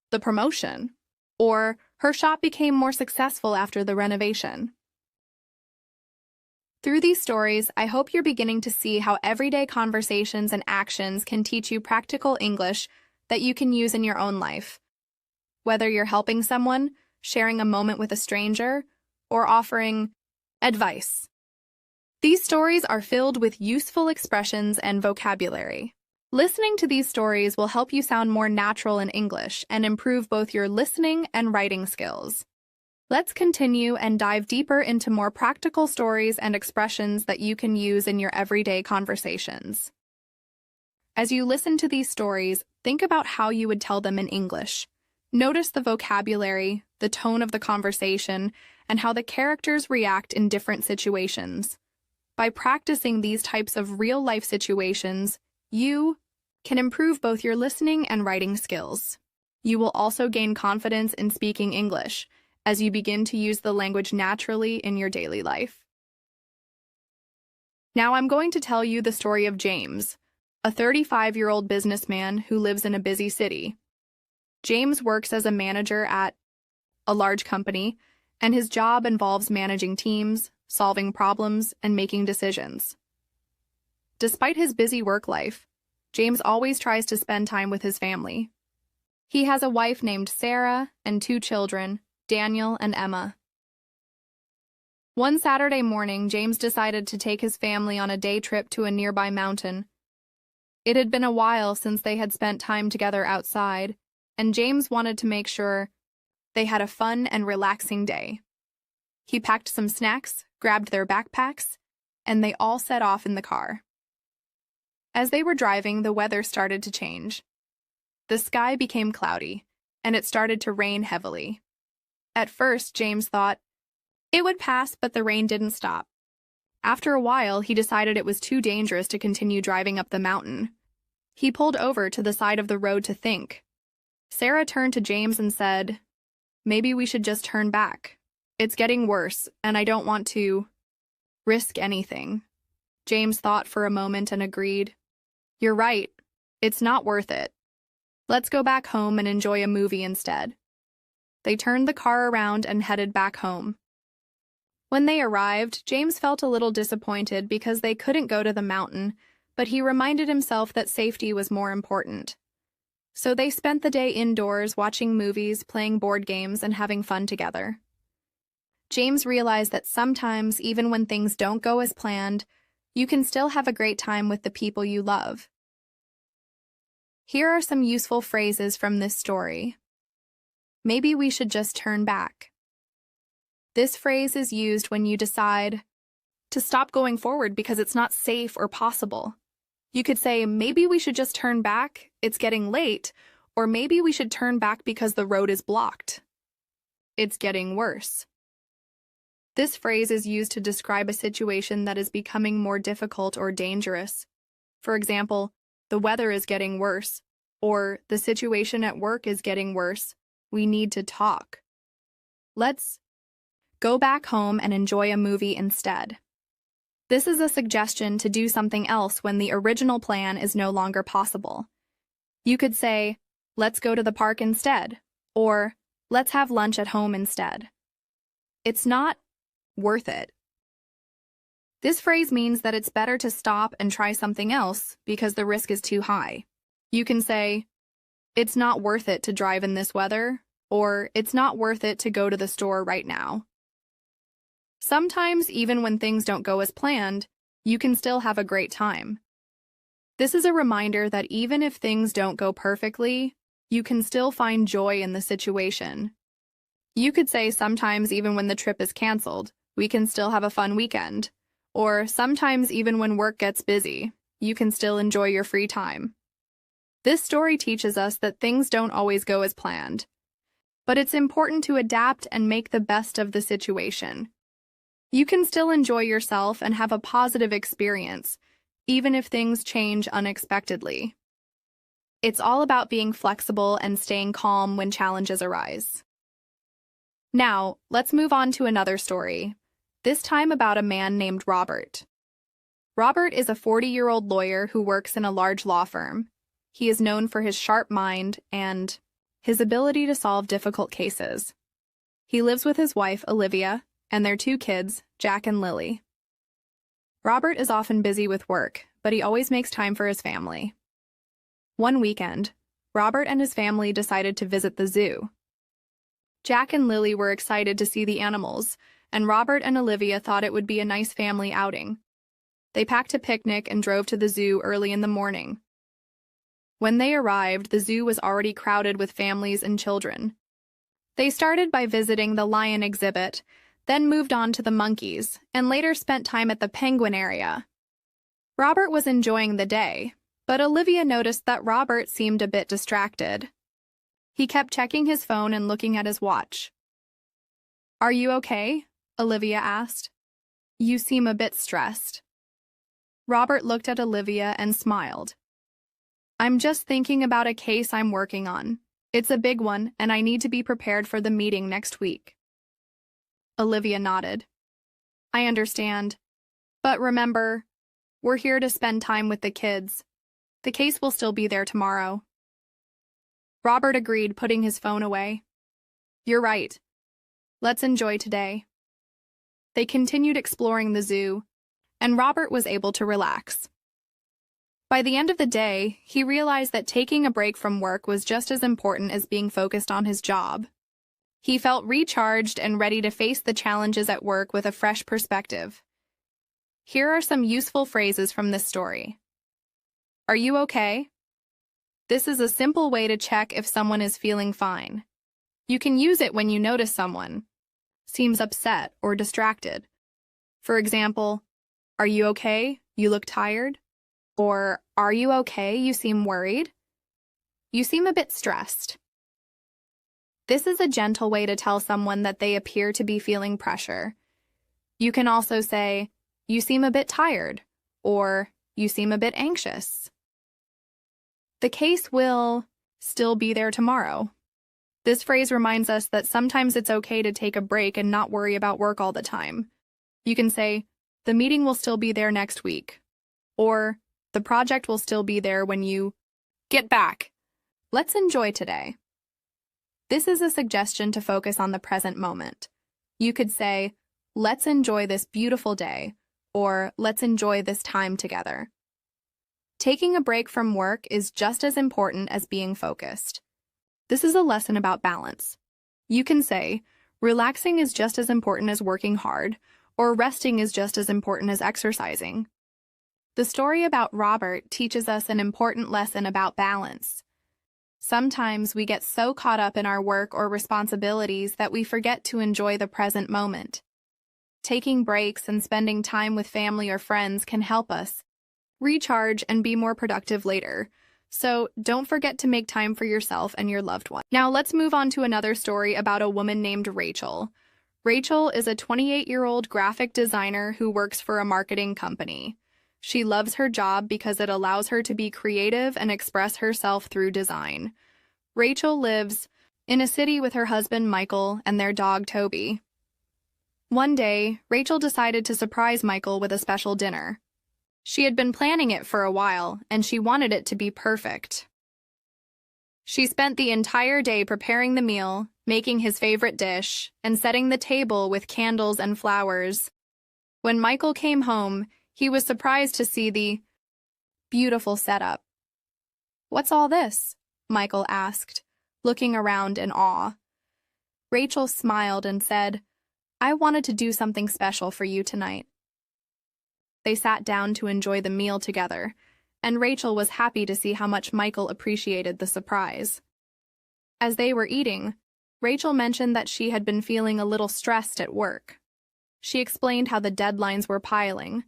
the promotion, or her shop became more successful after the renovation. Through these stories, I hope you're beginning to see how everyday conversations and actions can teach you practical English that you can use in your own life. Whether you're helping someone, sharing a moment with a stranger, or offering advice. These stories are filled with useful expressions and vocabulary. Listening to these stories will help you sound more natural in English and improve both your listening and writing skills. Let's continue and dive deeper into more practical stories and expressions that you can use in your everyday conversations. As you listen to these stories, think about how you would tell them in English. Notice the vocabulary, the tone of the conversation, and how the characters react in different situations. By practicing these types of real-life situations, you can improve both your listening and writing skills. You will also gain confidence in speaking English as you begin to use the language naturally in your daily life. Now I'm going to tell you the story of James, a 35-year-old businessman who lives in a busy city. James works as a manager at a large company, and his job involves managing teams, solving problems, and making decisions. Despite his busy work life, James always tries to spend time with his family. He has a wife named Sarah and 2 children, Daniel and Emma. One Saturday morning, James decided to take his family on a day trip to a nearby mountain. It had been a while since they had spent time together outside, and James wanted to make sure they had a fun and relaxing day. He packed some snacks, grabbed their backpacks, and they all set off in the car. As they were driving, the weather started to change. The sky became cloudy, and it started to rain heavily. At first, James thought it would pass, but the rain didn't stop. After a while, he decided it was too dangerous to continue driving up the mountain. He pulled over to the side of the road to think. Sarah turned to James and said, "Maybe we should just turn back. It's getting worse, and I don't want to risk anything." James thought for a moment and agreed. "You're right. It's not worth it. Let's go back home and enjoy a movie instead." They turned the car around and headed back home. When they arrived, James felt a little disappointed because they couldn't go to the mountain, but he reminded himself that safety was more important. So they spent the day indoors watching movies, playing board games, and having fun together. James realized that sometimes, even when things don't go as planned, you can still have a great time with the people you love. Here are some useful phrases from this story. Maybe we should just turn back. This phrase is used when you decide to stop going forward because it's not safe or possible. You could say, maybe we should just turn back, it's getting late, or maybe we should turn back because the road is blocked. It's getting worse. This phrase is used to describe a situation that is becoming more difficult or dangerous. For example, the weather is getting worse, or the situation at work is getting worse. We need to talk. Let's go back home and enjoy a movie instead. This is a suggestion to do something else when the original plan is no longer possible. You could say, let's go to the park instead, or let's have lunch at home instead. It's not worth it. This phrase means that it's better to stop and try something else because the risk is too high. You can say, it's not worth it to drive in this weather, or it's not worth it to go to the store right now. Sometimes, even when things don't go as planned, you can still have a great time. This is a reminder that even if things don't go perfectly, you can still find joy in the situation. You could say sometimes even when the trip is canceled, we can still have a fun weekend. Or sometimes even when work gets busy, you can still enjoy your free time. This story teaches us that things don't always go as planned. But it's important to adapt and make the best of the situation. You can still enjoy yourself and have a positive experience, even if things change unexpectedly. It's all about being flexible and staying calm when challenges arise. Now, let's move on to another story, this time about a man named Robert. Robert is a 40-year-old lawyer who works in a large law firm. He is known for his sharp mind and his ability to solve difficult cases. He lives with his wife, Olivia, and their 2 kids, Jack and Lily. Robert is often busy with work, but he always makes time for his family. One weekend, Robert and his family decided to visit the zoo. Jack and Lily were excited to see the animals, and Robert and Olivia thought it would be a nice family outing. They packed a picnic and drove to the zoo early in the morning. When they arrived, the zoo was already crowded with families and children. They started by visiting the lion exhibit, then moved on to the monkeys, and later spent time at the penguin area. Robert was enjoying the day, but Olivia noticed that Robert seemed a bit distracted. He kept checking his phone and looking at his watch. "Are you okay?" Olivia asked. "You seem a bit stressed." Robert looked at Olivia and smiled. "I'm just thinking about a case I'm working on. It's a big one, and I need to be prepared for the meeting next week." Olivia nodded. "I understand. But remember, we're here to spend time with the kids. The case will still be there tomorrow." Robert agreed, putting his phone away. "You're right. Let's enjoy today." They continued exploring the zoo, and Robert was able to relax. By the end of the day, he realized that taking a break from work was just as important as being focused on his job. He felt recharged and ready to face the challenges at work with a fresh perspective. Here are some useful phrases from this story. Are you okay? This is a simple way to check if someone is feeling fine. You can use it when you notice someone seems upset or distracted. For example, are you okay? You look tired. Or, are you okay? You seem worried. You seem a bit stressed. This is a gentle way to tell someone that they appear to be feeling pressure. You can also say, you seem a bit tired, or you seem a bit anxious. The case will still be there tomorrow. This phrase reminds us that sometimes it's okay to take a break and not worry about work all the time. You can say, the meeting will still be there next week. Or, the project will still be there when you get back. Let's enjoy today. This is a suggestion to focus on the present moment. You could say, let's enjoy this beautiful day, or let's enjoy this time together. Taking a break from work is just as important as being focused. This is a lesson about balance. You can say, relaxing is just as important as working hard, or resting is just as important as exercising. The story about Robert teaches us an important lesson about balance. Sometimes we get so caught up in our work or responsibilities that we forget to enjoy the present moment. Taking breaks and spending time with family or friends can help us recharge and be more productive later. So don't forget to make time for yourself and your loved one. Now let's move on to another story about a woman named Rachel. Rachel is a 28-year-old graphic designer who works for a marketing company. She loves her job because it allows her to be creative and express herself through design. Rachel lives in a city with her husband Michael and their dog Toby. One day, Rachel decided to surprise Michael with a special dinner. She had been planning it for a while, and she wanted it to be perfect. She spent the entire day preparing the meal, making his favorite dish, and setting the table with candles and flowers. When Michael came home, he was surprised to see the beautiful setup. "What's all this?" Michael asked, looking around in awe. Rachel smiled and said, "I wanted to do something special for you tonight." They sat down to enjoy the meal together, and Rachel was happy to see how much Michael appreciated the surprise. As they were eating, Rachel mentioned that she had been feeling a little stressed at work. She explained how the deadlines were piling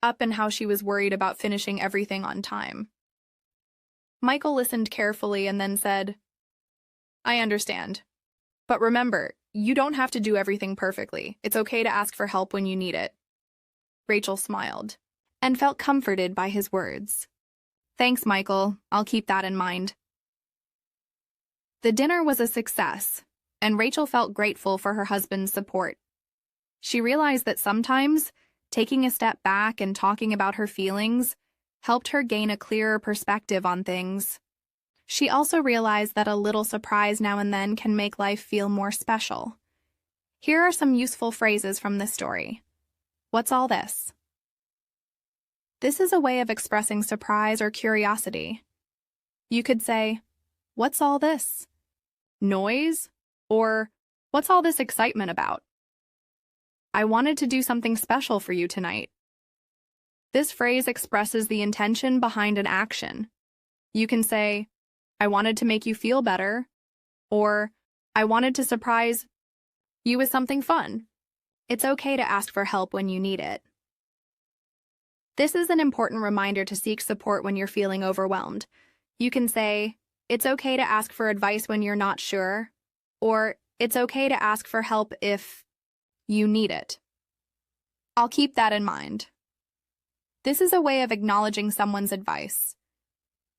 up and how she was worried about finishing everything on time. Michael listened carefully and then said, "I understand. But remember, you don't have to do everything perfectly. It's okay to ask for help when you need it." Rachel smiled and felt comforted by his words. "Thanks, Michael. I'll keep that in mind." The dinner was a success, and Rachel felt grateful for her husband's support. She realized that sometimes taking a step back and talking about her feelings helped her gain a clearer perspective on things. She also realized that a little surprise now and then can make life feel more special. Here are some useful phrases from this story. What's all this? This is a way of expressing surprise or curiosity. You could say, "What's all this noise?" or "What's all this excitement about?" "I wanted to do something special for you tonight." This phrase expresses the intention behind an action. You can say, "I wanted to make you feel better," or "I wanted to surprise you with something fun." It's okay to ask for help when you need it. This is an important reminder to seek support when you're feeling overwhelmed. You can say, "It's okay to ask for advice when you're not sure," or "It's okay to ask for help if you need it." I'll keep that in mind. This is a way of acknowledging someone's advice.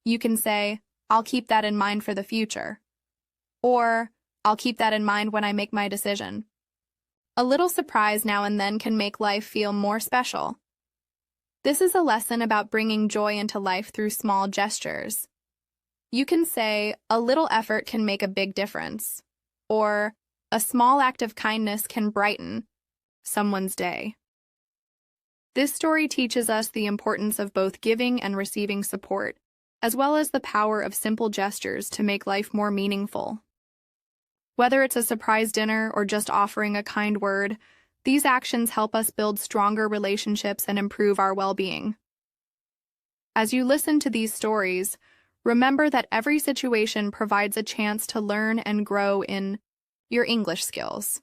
You can say, "I'll keep that in mind for the future," or "I'll keep that in mind when I make my decision." A little surprise now and then can make life feel more special. This is a lesson about bringing joy into life through small gestures. You can say, "A little effort can make a big difference," or "A small act of kindness can brighten someone's day." This story teaches us the importance of both giving and receiving support, as well as the power of simple gestures to make life more meaningful. Whether it's a surprise dinner or just offering a kind word, these actions help us build stronger relationships and improve our well-being. As you listen to these stories, remember that every situation provides a chance to learn and grow in your English skills.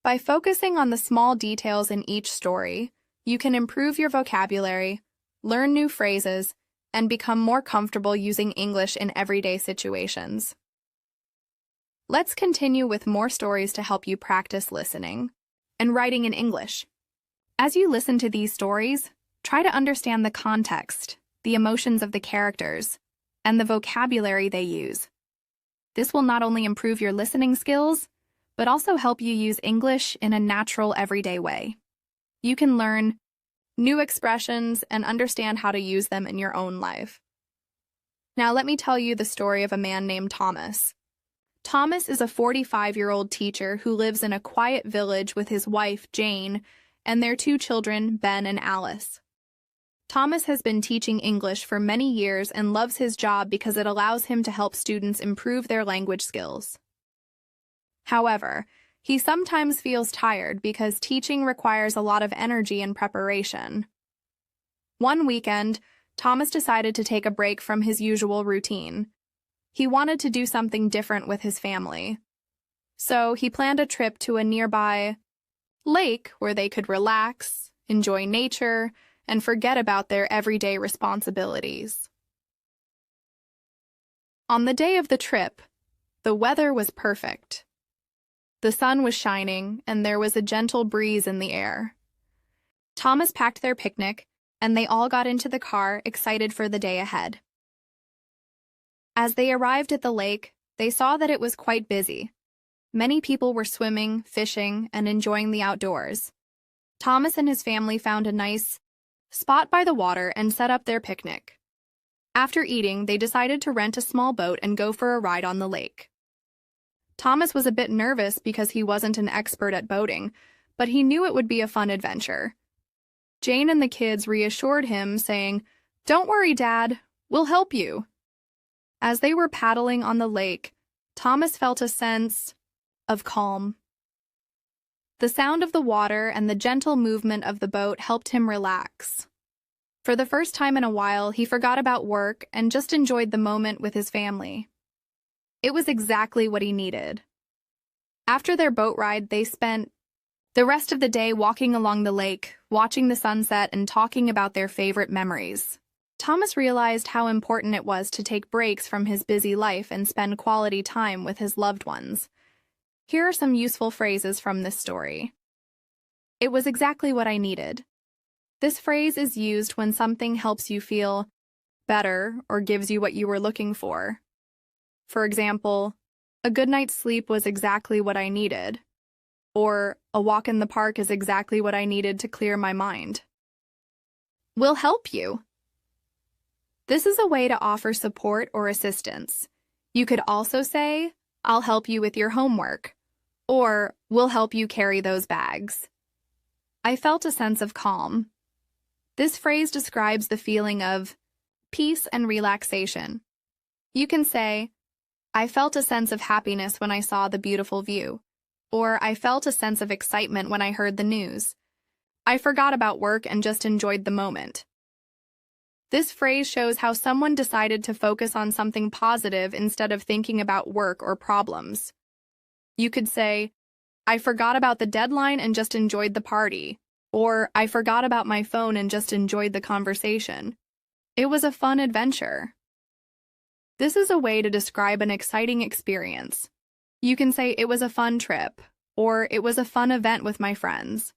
By focusing on the small details in each story, you can improve your vocabulary, learn new phrases, and become more comfortable using English in everyday situations. Let's continue with more stories to help you practice listening and writing in English. As you listen to these stories, try to understand the context, the emotions of the characters, and the vocabulary they use. This will not only improve your listening skills, but also help you use English in a natural, everyday way. You can learn new expressions and understand how to use them in your own life. Now let me tell you the story of a man named Thomas. Thomas is a 45-year-old teacher who lives in a quiet village with his wife, Jane, and their two children, Ben and Alice. Thomas has been teaching English for many years and loves his job because it allows him to help students improve their language skills. However, he sometimes feels tired because teaching requires a lot of energy and preparation. One weekend, Thomas decided to take a break from his usual routine. He wanted to do something different with his family. So he planned a trip to a nearby lake where they could relax, enjoy nature, and forget about their everyday responsibilities. On the day of the trip, the weather was perfect. The sun was shining, and there was a gentle breeze in the air. Thomas packed their picnic, and they all got into the car, excited for the day ahead. As they arrived at the lake, they saw that it was quite busy. Many people were swimming, fishing, and enjoying the outdoors. Thomas and his family found a nice spot by the water and set up their picnic. After eating, they decided to rent a small boat and go for a ride on the lake. Thomas was a bit nervous because he wasn't an expert at boating, but he knew it would be a fun adventure. Jane and the kids reassured him, saying, "Don't worry, Dad, we'll help you." As they were paddling on the lake, Thomas felt a sense of calm. The sound of the water and the gentle movement of the boat helped him relax. For the first time in a while, he forgot about work and just enjoyed the moment with his family. It was exactly what he needed. After their boat ride, they spent the rest of the day walking along the lake, watching the sunset, and talking about their favorite memories. Thomas realized how important it was to take breaks from his busy life and spend quality time with his loved ones. Here are some useful phrases from this story. It was exactly what I needed. This phrase is used when something helps you feel better or gives you what you were looking for. For example, a good night's sleep was exactly what I needed. Or, a walk in the park is exactly what I needed to clear my mind. We'll help you. This is a way to offer support or assistance. You could also say, "I'll help you with your homework," or "We'll help you carry those bags." I felt a sense of calm. This phrase describes the feeling of peace and relaxation. You can say, I felt a sense of happiness when I saw the beautiful view. Or I felt a sense of excitement when I heard the news. I forgot about work and just enjoyed the moment. This phrase shows how someone decided to focus on something positive instead of thinking about work or problems. You could say, I forgot about the deadline and just enjoyed the party. Or, I forgot about my phone and just enjoyed the conversation. It was a fun adventure. This is a way to describe an exciting experience. You can say it was a fun trip, or it was a fun event with my friends.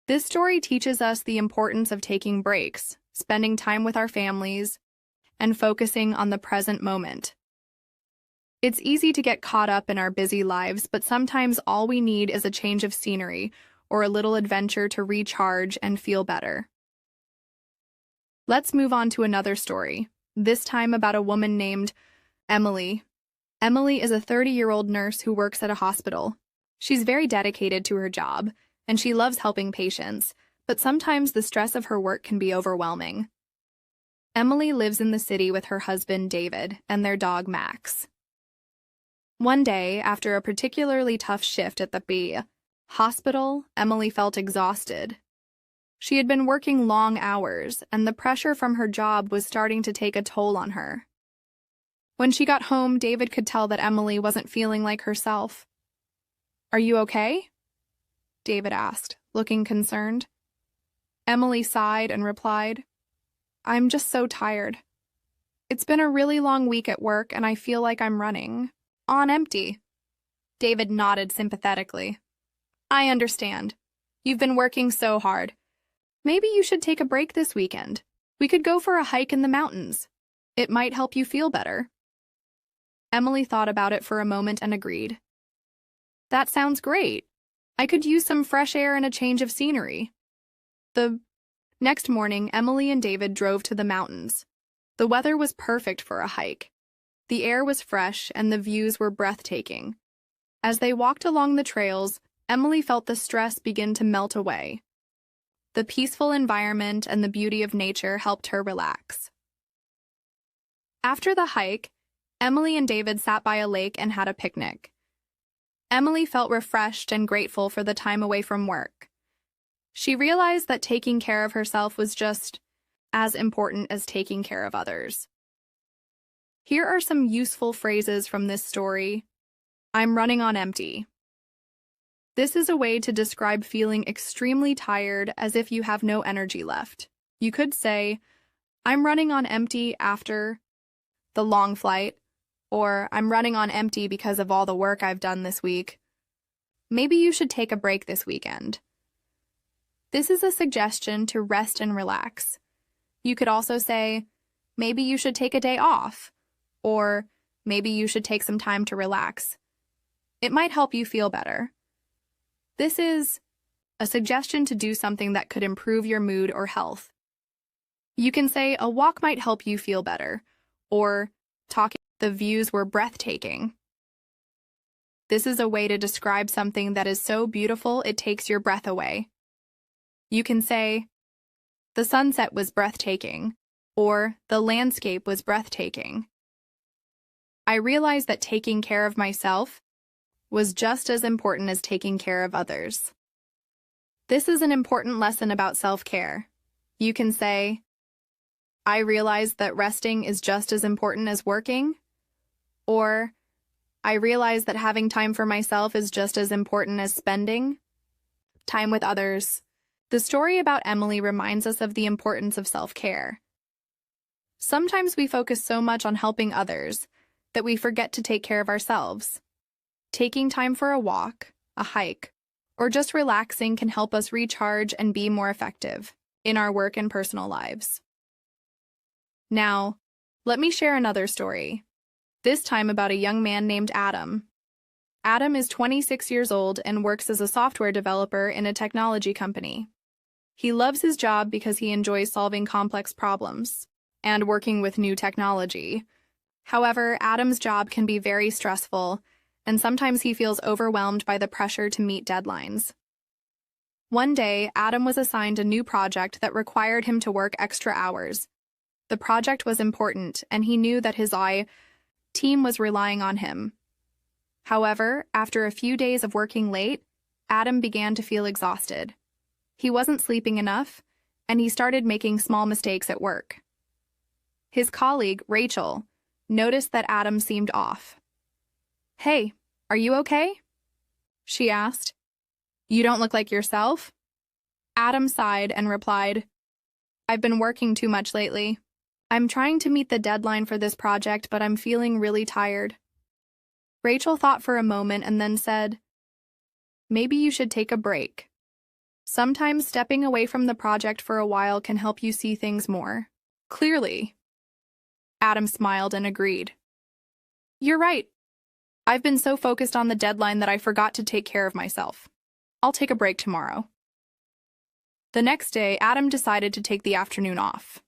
This story teaches us the importance of taking breaks, spending time with our families, and focusing on the present moment. It's easy to get caught up in our busy lives, but sometimes all we need is a change of scenery or a little adventure to recharge and feel better. Let's move on to another story, this time about a woman named Emily. Emily is a 30-year-old nurse who works at a hospital. She's very dedicated to her job, and she loves helping patients, but sometimes the stress of her work can be overwhelming. Emily lives in the city with her husband, David, and their dog, Max. One day, after a particularly tough shift at the hospital, Emily felt exhausted. She had been working long hours, and the pressure from her job was starting to take a toll on her. When she got home, David could tell that Emily wasn't feeling like herself. "Are you okay?" David asked, looking concerned. Emily sighed and replied, "I'm just so tired. It's been a really long week at work, and I feel like I'm running on empty." David nodded sympathetically. "I understand. You've been working so hard. Maybe you should take a break this weekend. We could go for a hike in the mountains. It might help you feel better." Emily thought about it for a moment and agreed. "That sounds great. I could use some fresh air and a change of scenery." The next morning, Emily and David drove to the mountains. The weather was perfect for a hike. The air was fresh and the views were breathtaking. As they walked along the trails, Emily felt the stress begin to melt away. The peaceful environment and the beauty of nature helped her relax. After the hike, Emily and David sat by a lake and had a picnic. Emily felt refreshed and grateful for the time away from work. She realized that taking care of herself was just as important as taking care of others. Here are some useful phrases from this story. I'm running on empty. This is a way to describe feeling extremely tired, as if you have no energy left. You could say, I'm running on empty after the long flight, or I'm running on empty because of all the work I've done this week. Maybe you should take a break this weekend. This is a suggestion to rest and relax. You could also say, maybe you should take a day off, or maybe you should take some time to relax. It might help you feel better. This is a suggestion to do something that could improve your mood or health. You can say a walk might help you feel better, or the views were breathtaking. This is a way to describe something that is so beautiful it takes your breath away. You can say, the sunset was breathtaking, or the landscape was breathtaking. I realized that taking care of myself was just as important as taking care of others. This is an important lesson about self-care. You can say, I realized that resting is just as important as working, or I realized that having time for myself is just as important as spending time with others. The story about Emily reminds us of the importance of self-care. Sometimes we focus so much on helping others that we forget to take care of ourselves. Taking time for a walk, a hike, or just relaxing can help us recharge and be more effective in our work and personal lives. Now, let me share another story, this time about a young man named Adam. Adam is 26 years old and works as a software developer in a technology company. He loves his job because he enjoys solving complex problems and working with new technology. However, Adam's job can be very stressful, and sometimes he feels overwhelmed by the pressure to meet deadlines. One day, Adam was assigned a new project that required him to work extra hours. The project was important, and he knew that his eye team was relying on him. However, after a few days of working late, Adam began to feel exhausted. He wasn't sleeping enough, and he started making small mistakes at work. His colleague, Rachel, noticed that Adam seemed off. "Hey, are you okay?" she asked. "You don't look like yourself?" Adam sighed and replied, "I've been working too much lately. I'm trying to meet the deadline for this project, but I'm feeling really tired." Rachel thought for a moment and then said, "Maybe you should take a break. Sometimes stepping away from the project for a while can help you see things more clearly." Adam smiled and agreed. "You're right. I've been so focused on the deadline that I forgot to take care of myself. I'll take a break tomorrow." The next day, Adam decided to take the afternoon off.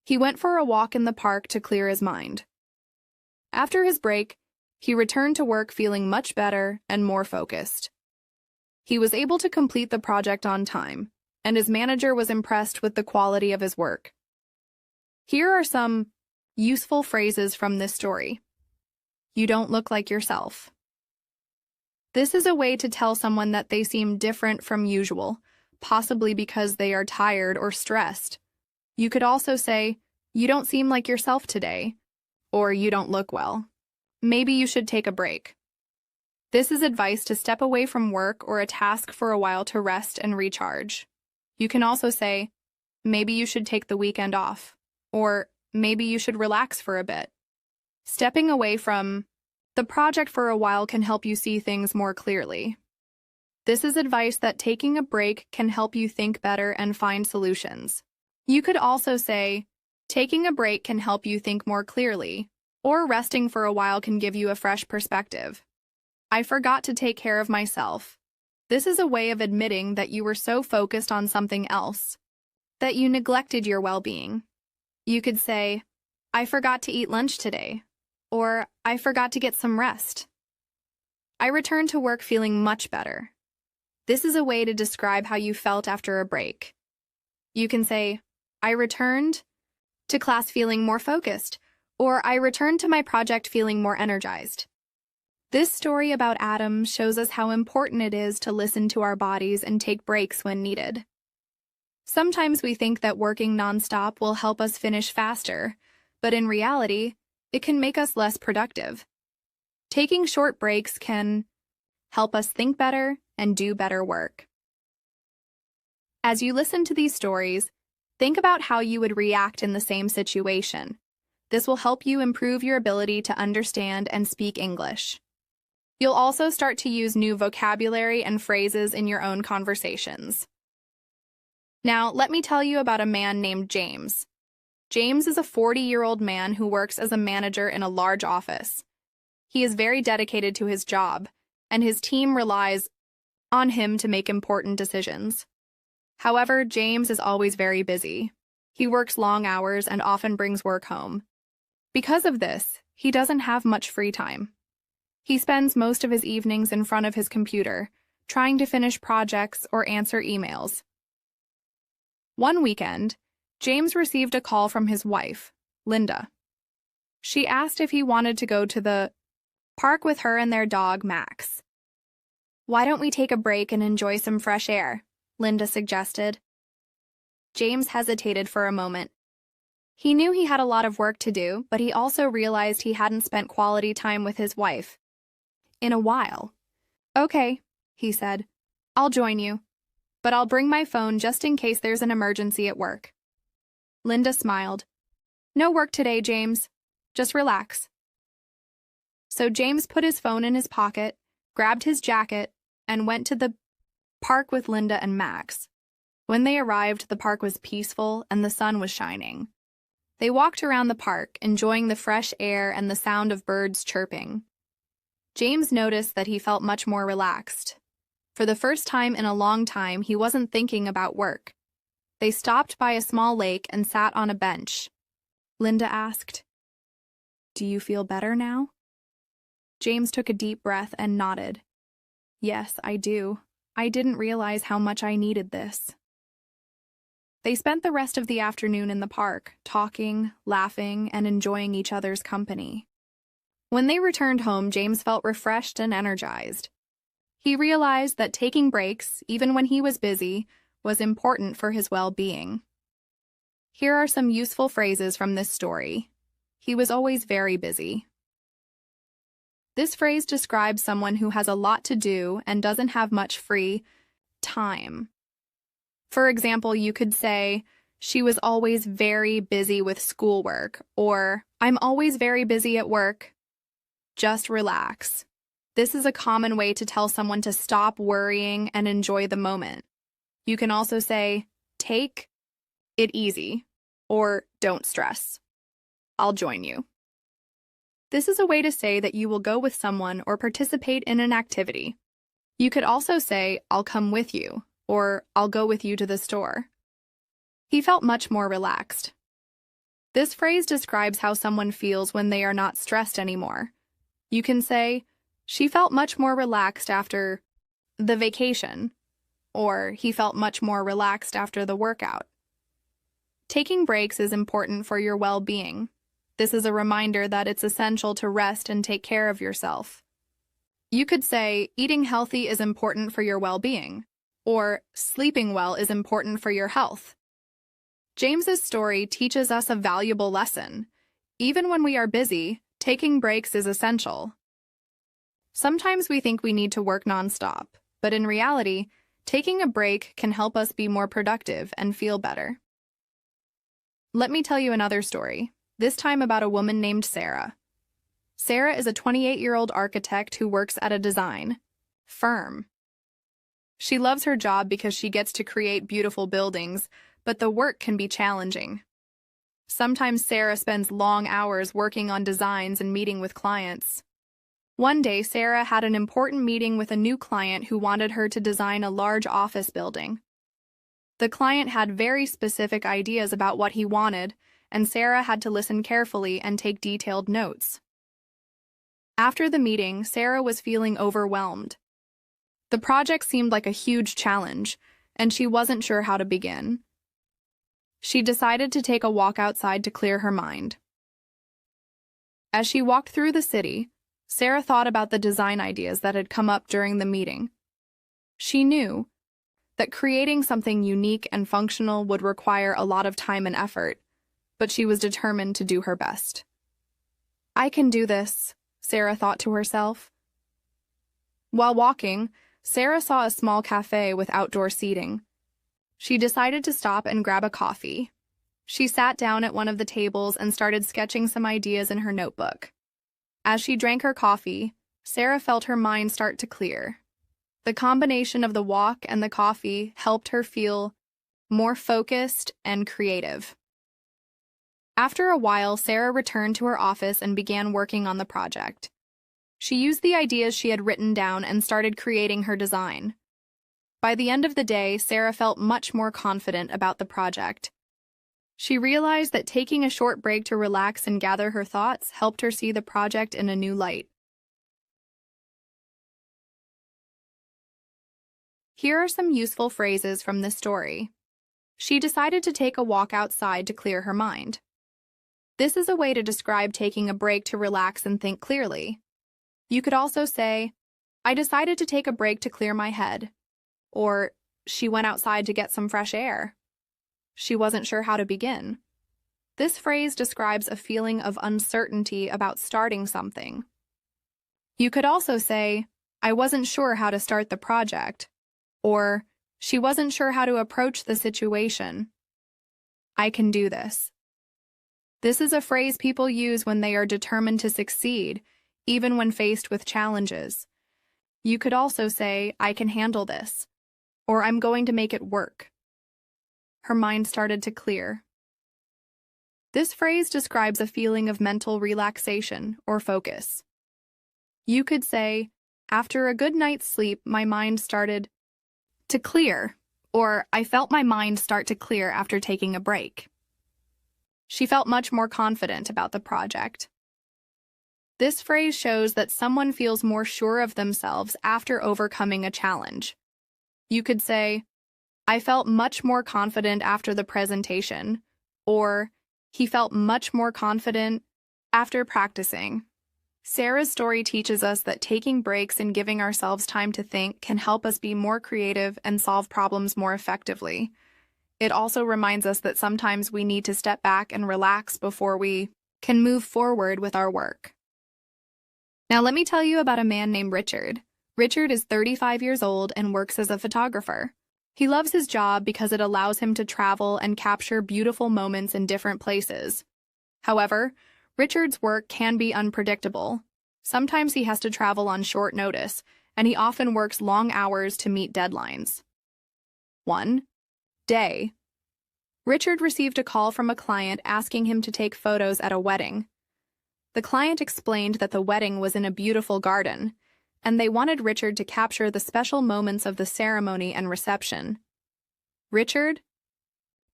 He went for a walk in the park to clear his mind. After his break, he returned to work feeling much better and more focused. He was able to complete the project on time, and his manager was impressed with the quality of his work. Here are some useful phrases from this story. You don't look like yourself. This is a way to tell someone that they seem different from usual, possibly because they are tired or stressed. You could also say, "You don't seem like yourself today," or "You don't look well. Maybe you should take a break." This is advice to step away from work or a task for a while to rest and recharge. You can also say, "Maybe you should take the weekend off," or "Maybe you should relax for a bit." Stepping away from the project for a while can help you see things more clearly. This is advice that taking a break can help you think better and find solutions. You could also say, "Taking a break can help you think more clearly," or "Resting for a while can give you a fresh perspective." I forgot to take care of myself. This is a way of admitting that you were so focused on something else that you neglected your well-being. You could say, "I forgot to eat lunch today," or "I forgot to get some rest." I returned to work feeling much better. This is a way to describe how you felt after a break. You can say, "I returned to class feeling more focused," or "I returned to my project feeling more energized." This story about Adam shows us how important it is to listen to our bodies and take breaks when needed. Sometimes we think that working nonstop will help us finish faster, but in reality, it can make us less productive. Taking short breaks can help us think better and do better work. As you listen to these stories, think about how you would react in the same situation. This will help you improve your ability to understand and speak English. You'll also start to use new vocabulary and phrases in your own conversations. Now, let me tell you about a man named James. James is a 40-year-old man who works as a manager in a large office. He is very dedicated to his job, and his team relies on him to make important decisions. However, James is always very busy. He works long hours and often brings work home. Because of this, he doesn't have much free time. He spends most of his evenings in front of his computer, trying to finish projects or answer emails. One weekend, James received a call from his wife, Linda. She asked if he wanted to go to the park with her and their dog, Max. "Why don't we take a break and enjoy some fresh air?" Linda suggested. James hesitated for a moment. He knew he had a lot of work to do, but he also realized he hadn't spent quality time with his wife in a while. "Okay," he said. "I'll join you, but I'll bring my phone just in case there's an emergency at work." Linda smiled. "No work today, James. Just relax." So James put his phone in his pocket, grabbed his jacket, and went to the park with Linda and Max. When they arrived, the park was peaceful and the sun was shining. They walked around the park, enjoying the fresh air and the sound of birds chirping. James noticed that he felt much more relaxed. For the first time in a long time, he wasn't thinking about work. They stopped by a small lake and sat on a bench. Linda asked, "Do you feel better now?" James took a deep breath and nodded. "Yes, I do. I didn't realize how much I needed this." They spent the rest of the afternoon in the park, talking, laughing, and enjoying each other's company. When they returned home, James felt refreshed and energized. He realized that taking breaks, even when he was busy, was important for his well-being. Here are some useful phrases from this story. He was always very busy. This phrase describes someone who has a lot to do and doesn't have much free time. For example, you could say, she was always very busy with schoolwork, or I'm always very busy at work. Just relax. This is a common way to tell someone to stop worrying and enjoy the moment. You can also say, take it easy, or don't stress. I'll join you. This is a way to say that you will go with someone or participate in an activity. You could also say, I'll come with you, or I'll go with you to the store. He felt much more relaxed. This phrase describes how someone feels when they are not stressed anymore. You can say, she felt much more relaxed after the vacation, or he felt much more relaxed after the workout. Taking breaks is important for your well-being. This is a reminder that it's essential to rest and take care of yourself. You could say, eating healthy is important for your well-being, or sleeping well is important for your health. James's story teaches us a valuable lesson. Even when we are busy, taking breaks is essential. Sometimes we think we need to work nonstop, but in reality, taking a break can help us be more productive and feel better. Let me tell you another story, this time about a woman named Sarah. Sarah is a 28-year-old architect who works at a design firm. She loves her job because she gets to create beautiful buildings, but the work can be challenging. Sometimes Sarah spends long hours working on designs and meeting with clients. One day, Sarah had an important meeting with a new client who wanted her to design a large office building. The client had very specific ideas about what he wanted, and Sarah had to listen carefully and take detailed notes. After the meeting, Sarah was feeling overwhelmed. The project seemed like a huge challenge, and she wasn't sure how to begin. She decided to take a walk outside to clear her mind. As she walked through the city, Sarah thought about the design ideas that had come up during the meeting. She knew that creating something unique and functional would require a lot of time and effort, but she was determined to do her best. I can do this, Sarah thought to herself. While walking, Sarah saw a small cafe with outdoor seating. She decided to stop and grab a coffee. She sat down at one of the tables and started sketching some ideas in her notebook. As she drank her coffee, Sarah felt her mind start to clear. The combination of the walk and the coffee helped her feel more focused and creative. After a while, Sarah returned to her office and began working on the project. She used the ideas she had written down and started creating her design. By the end of the day, Sarah felt much more confident about the project. She realized that taking a short break to relax and gather her thoughts helped her see the project in a new light. Here are some useful phrases from this story. She decided to take a walk outside to clear her mind. This is a way to describe taking a break to relax and think clearly. You could also say, I decided to take a break to clear my head. Or, she went outside to get some fresh air. She wasn't sure how to begin. This phrase describes a feeling of uncertainty about starting something. You could also say, I wasn't sure how to start the project. Or, she wasn't sure how to approach the situation. I can do this. This is a phrase people use when they are determined to succeed, even when faced with challenges. You could also say, I can handle this, or I'm going to make it work. Her mind started to clear. This phrase describes a feeling of mental relaxation or focus. You could say, after a good night's sleep, my mind started to clear, or I felt my mind start to clear after taking a break. She felt much more confident about the project. This phrase shows that someone feels more sure of themselves after overcoming a challenge. You could say, I felt much more confident after the presentation, or he felt much more confident after practicing. Sarah's story teaches us that taking breaks and giving ourselves time to think can help us be more creative and solve problems more effectively. It also reminds us that sometimes we need to step back and relax before we can move forward with our work. Now let me tell you about a man named Richard. Richard is 35 years old and works as a photographer. He loves his job because it allows him to travel and capture beautiful moments in different places. However, Richard's work can be unpredictable. Sometimes he has to travel on short notice, and he often works long hours to meet deadlines. One day, Richard received a call from a client asking him to take photos at a wedding. The client explained that the wedding was in a beautiful garden, and they wanted Richard to capture the special moments of the ceremony and reception. Richard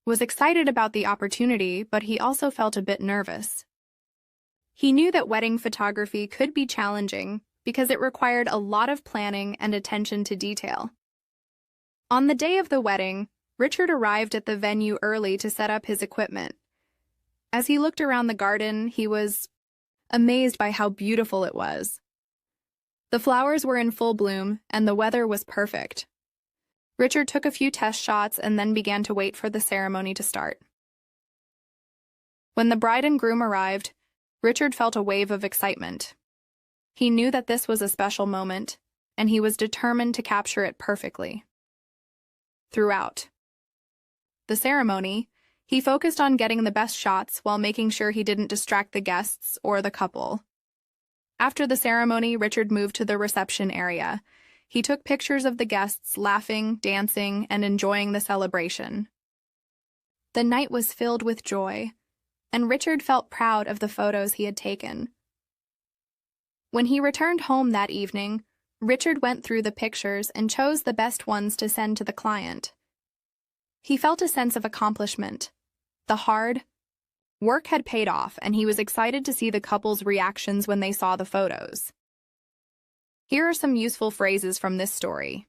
was excited about the opportunity, but he also felt a bit nervous. He knew that wedding photography could be challenging because it required a lot of planning and attention to detail. On the day of the wedding, Richard arrived at the venue early to set up his equipment. As he looked around the garden, he was amazed by how beautiful it was. The flowers were in full bloom, and the weather was perfect. Richard took a few test shots and then began to wait for the ceremony to start. When the bride and groom arrived, Richard felt a wave of excitement. He knew that this was a special moment, and he was determined to capture it perfectly. Throughout the ceremony, he focused on getting the best shots while making sure he didn't distract the guests or the couple. After the ceremony, Richard moved to the reception area. He took pictures of the guests laughing, dancing, and enjoying the celebration. The night was filled with joy, and Richard felt proud of the photos he had taken. When he returned home that evening, Richard went through the pictures and chose the best ones to send to the client. He felt a sense of accomplishment. The hard work had paid off, and he was excited to see the couple's reactions when they saw the photos. Here are some useful phrases from this story.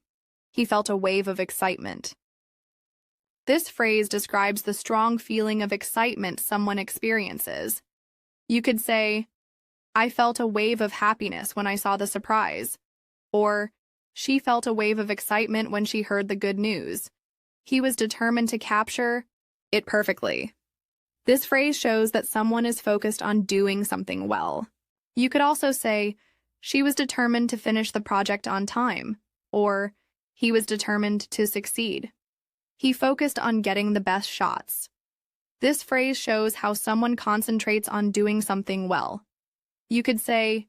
He felt a wave of excitement. This phrase describes the strong feeling of excitement someone experiences. You could say, "I felt a wave of happiness when I saw the surprise," or "She felt a wave of excitement when she heard the good news." He was determined to capture it perfectly. This phrase shows that someone is focused on doing something well. You could also say, "She was determined to finish the project on time," or "He was determined to succeed." He focused on getting the best shots. This phrase shows how someone concentrates on doing something well. You could say,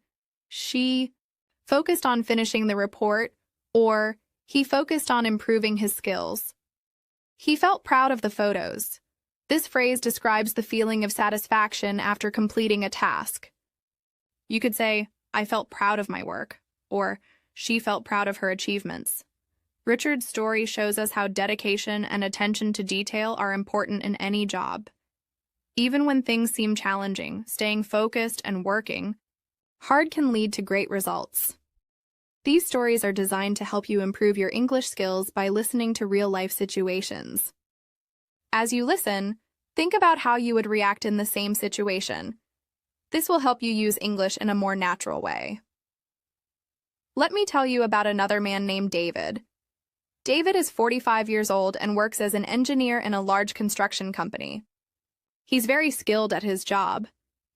"She focused on finishing the report," or "He focused on improving his skills." He felt proud of the photos. This phrase describes the feeling of satisfaction after completing a task. You could say, "I felt proud of my work," or "She felt proud of her achievements." Richard's story shows us how dedication and attention to detail are important in any job. Even when things seem challenging, staying focused and working hard can lead to great results. These stories are designed to help you improve your English skills by listening to real-life situations. As you listen, think about how you would react in the same situation. This will help you use English in a more natural way. Let me tell you about another man named David. David is 45 years old and works as an engineer in a large construction company. He's very skilled at his job,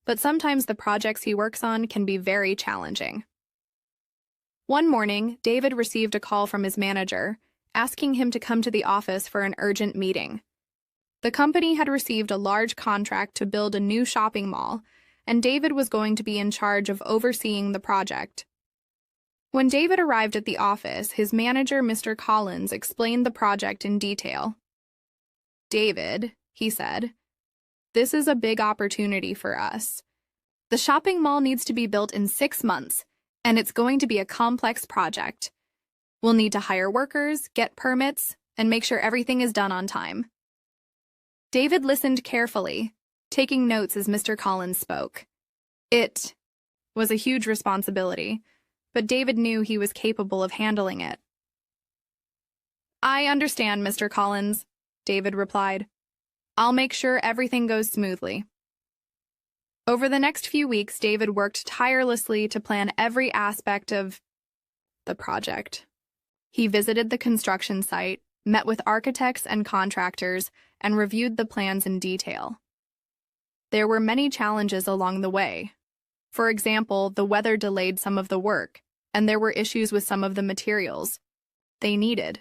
but sometimes the projects he works on can be very challenging. One morning, David received a call from his manager, asking him to come to the office for an urgent meeting. The company had received a large contract to build a new shopping mall, and David was going to be in charge of overseeing the project. When David arrived at the office, his manager, Mr. Collins, explained the project in detail. "David," he said, "this is a big opportunity for us. The shopping mall needs to be built in 6 months, and it's going to be a complex project. We'll need to hire workers, get permits, and make sure everything is done on time." David listened carefully, taking notes as Mr. Collins spoke. It was a huge responsibility, but David knew he was capable of handling it. "I understand, Mr. Collins," David replied. "I'll make sure everything goes smoothly." Over the next few weeks, David worked tirelessly to plan every aspect of the project. He visited the construction site, met with architects and contractors, and reviewed the plans in detail. There were many challenges along the way. For example, the weather delayed some of the work, and there were issues with some of the materials they needed.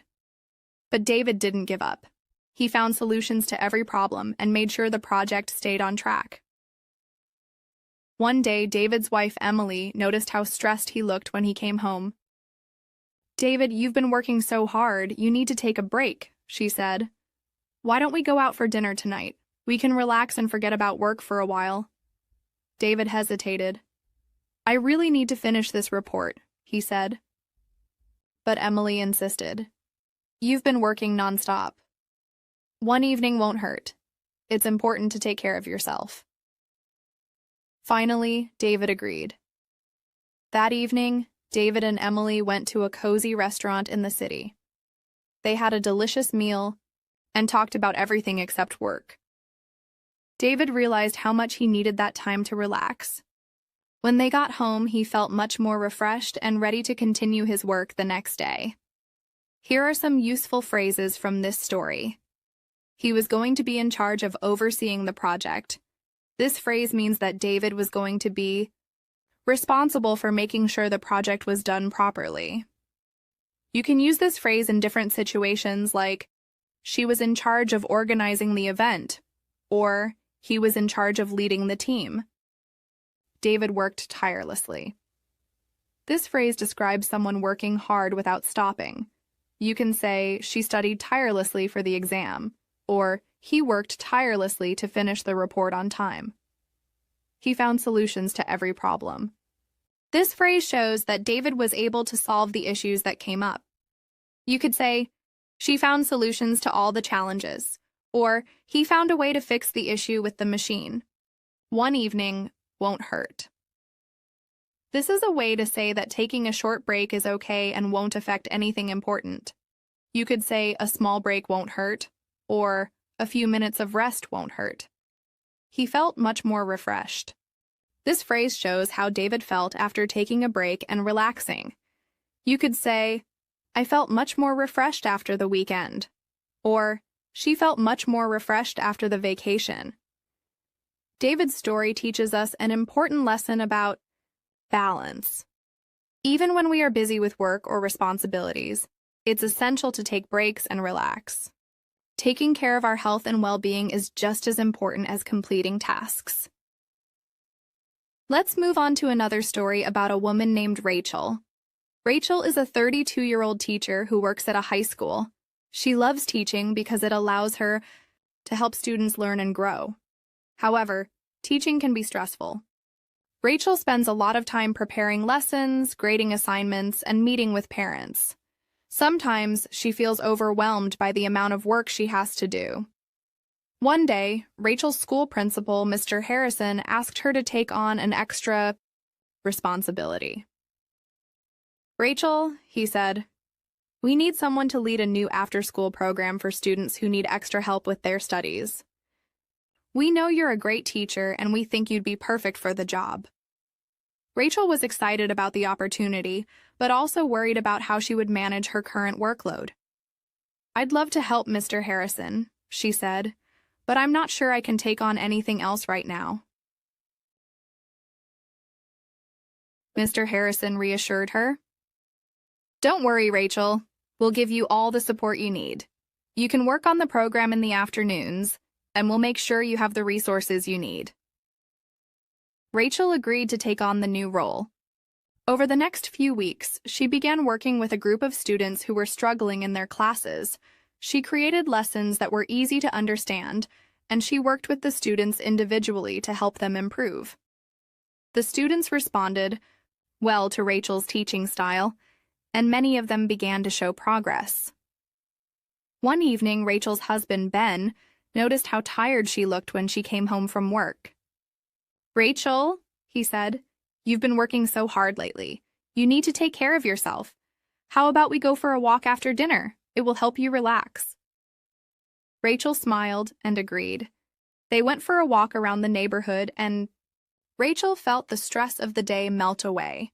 But David didn't give up. He found solutions to every problem and made sure the project stayed on track. One day, David's wife, Emily, noticed how stressed he looked when he came home. "David, you've been working so hard. You need to take a break," she said. "Why don't we go out for dinner tonight? We can relax and forget about work for a while." David hesitated. "I really need to finish this report," he said. But Emily insisted. "You've been working nonstop. One evening won't hurt. It's important to take care of yourself." Finally, David agreed. That evening, David and Emily went to a cozy restaurant in the city. They had a delicious meal and talked about everything except work. David realized how much he needed that time to relax. When they got home, he felt much more refreshed and ready to continue his work the next day. Here are some useful phrases from this story. He was going to be in charge of overseeing the project. This phrase means that David was going to be responsible for making sure the project was done properly. You can use this phrase in different situations like, "She was in charge of organizing the event," or "He was in charge of leading the team." David worked tirelessly. This phrase describes someone working hard without stopping. You can say, "She studied tirelessly for the exam," or "He worked tirelessly to finish the report on time." He found solutions to every problem. This phrase shows that David was able to solve the issues that came up. You could say, "She found solutions to all the challenges," or "He found a way to fix the issue with the machine." One evening won't hurt. This is a way to say that taking a short break is okay and won't affect anything important. You could say, "A small break won't hurt," or "A few minutes of rest won't hurt." He felt much more refreshed. This phrase shows how David felt after taking a break and relaxing. You could say, "I felt much more refreshed after the weekend," or "She felt much more refreshed after the vacation." David's story teaches us an important lesson about balance. Even when we are busy with work or responsibilities, it's essential to take breaks and relax. Taking care of our health and well-being is just as important as completing tasks. Let's move on to another story about a woman named Rachel. Rachel is a 32-year-old teacher who works at a high school. She loves teaching because it allows her to help students learn and grow. However, teaching can be stressful. Rachel spends a lot of time preparing lessons, grading assignments, and meeting with parents. Sometimes she feels overwhelmed by the amount of work she has to do. One day, Rachel's school principal, Mr. Harrison, asked her to take on an extra responsibility. "Rachel," he said, "we need someone to lead a new after-school program for students who need extra help with their studies. We know you're a great teacher, and we think you'd be perfect for the job." Rachel was excited about the opportunity, but also worried about how she would manage her current workload. "I'd love to help, Mr. Harrison," she said, "but I'm not sure I can take on anything else right now." Mr. Harrison reassured her. "Don't worry, Rachel. We'll give you all the support you need. You can work on the program in the afternoons, and we'll make sure you have the resources you need." Rachel agreed to take on the new role. Over the next few weeks, she began working with a group of students who were struggling in their classes. She created lessons that were easy to understand, and she worked with the students individually to help them improve. The students responded well to Rachel's teaching style, and many of them began to show progress. One evening, Rachel's husband, Ben, noticed how tired she looked when she came home from work. "Rachel," he said, "you've been working so hard lately. You need to take care of yourself. How about we go for a walk after dinner? It will help you relax." Rachel smiled and agreed. They went for a walk around the neighborhood, and Rachel felt the stress of the day melt away.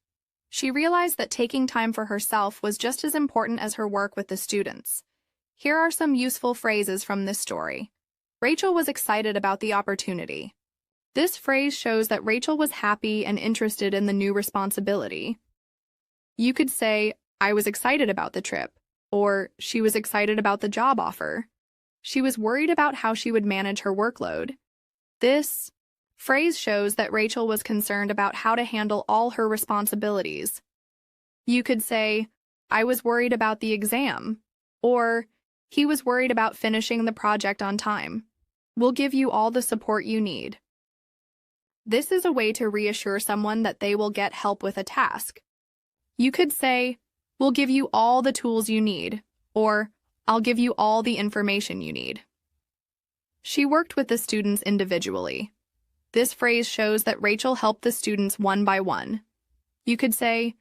She realized that taking time for herself was just as important as her work with the students. Here are some useful phrases from this story. Rachel was excited about the opportunity. This phrase shows that Rachel was happy and interested in the new responsibility. You could say, I was excited about the trip, or she was excited about the job offer. She was worried about how she would manage her workload. This phrase shows that Rachel was concerned about how to handle all her responsibilities. You could say, I was worried about the exam, or he was worried about finishing the project on time. We'll give you all the support you need. This is a way to reassure someone that they will get help with a task. You could say, we'll give you all the tools you need, or I'll give you all the information you need. She worked with the students individually. This phrase shows that Rachel helped the students one by one. You could say,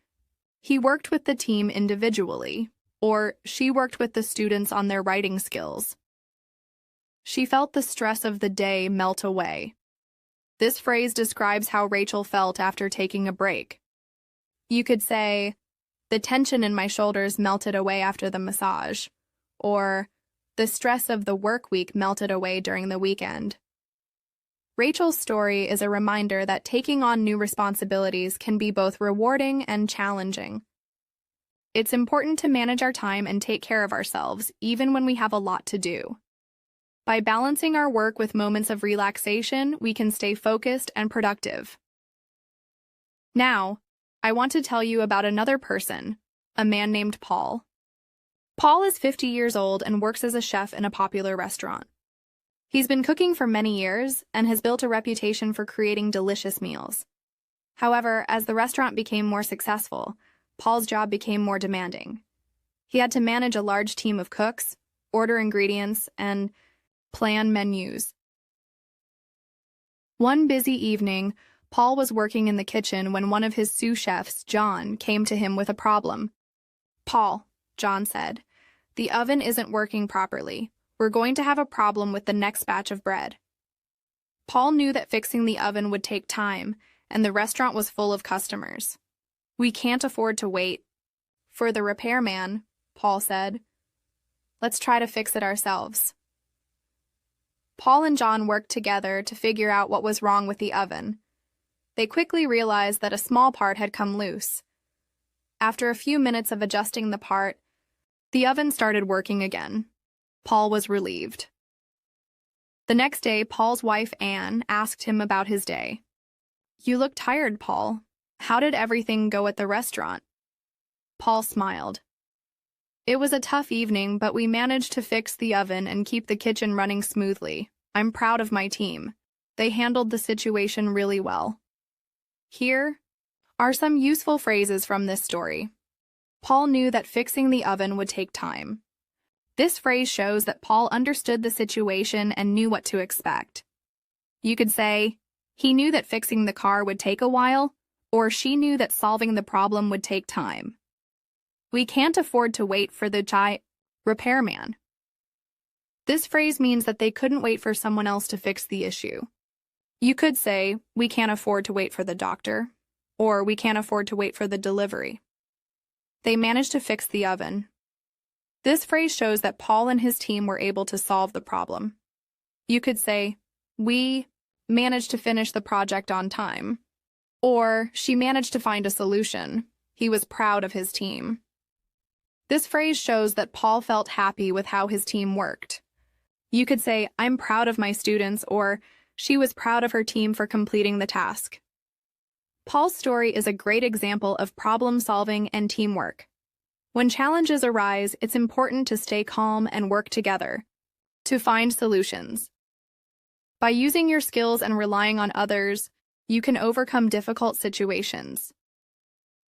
he worked with the team individually, or she worked with the students on their writing skills. She felt the stress of the day melt away. This phrase describes how Rachel felt after taking a break. You could say, the tension in my shoulders melted away after the massage, or the stress of the work week melted away during the weekend. Rachel's story is a reminder that taking on new responsibilities can be both rewarding and challenging. It's important to manage our time and take care of ourselves, even when we have a lot to do. By balancing our work with moments of relaxation, we can stay focused and productive. Now, I want to tell you about another person, a man named Paul. Paul is 50 years old and works as a chef in a popular restaurant. He's been cooking for many years and has built a reputation for creating delicious meals. However, as the restaurant became more successful, Paul's job became more demanding. He had to manage a large team of cooks, order ingredients, and plan menus. One busy evening, Paul was working in the kitchen when one of his sous chefs, John, came to him with a problem. Paul, John said, the oven isn't working properly. We're going to have a problem with the next batch of bread. Paul knew that fixing the oven would take time, and the restaurant was full of customers. We can't afford to wait for the repairman, Paul said. Let's try to fix it ourselves. Paul and John worked together to figure out what was wrong with the oven. They quickly realized that a small part had come loose. After a few minutes of adjusting the part, the oven started working again. Paul was relieved. The next day, Paul's wife, Anne, asked him about his day. You look tired, Paul. How did everything go at the restaurant? Paul smiled. It was a tough evening, but we managed to fix the oven and keep the kitchen running smoothly. I'm proud of my team. They handled the situation really well. Here are some useful phrases from this story. Paul knew that fixing the oven would take time. This phrase shows that Paul understood the situation and knew what to expect. You could say, he knew that fixing the car would take a while, or she knew that solving the problem would take time. We can't afford to wait for the repairman. This phrase means that they couldn't wait for someone else to fix the issue. You could say, we can't afford to wait for the doctor, or we can't afford to wait for the delivery. They managed to fix the oven. This phrase shows that Paul and his team were able to solve the problem. You could say, we managed to finish the project on time, or she managed to find a solution. He was proud of his team. This phrase shows that Paul felt happy with how his team worked. You could say, I'm proud of my students, or she was proud of her team for completing the task. Paul's story is a great example of problem-solving and teamwork. When challenges arise, it's important to stay calm and work together to find solutions. By using your skills and relying on others, you can overcome difficult situations.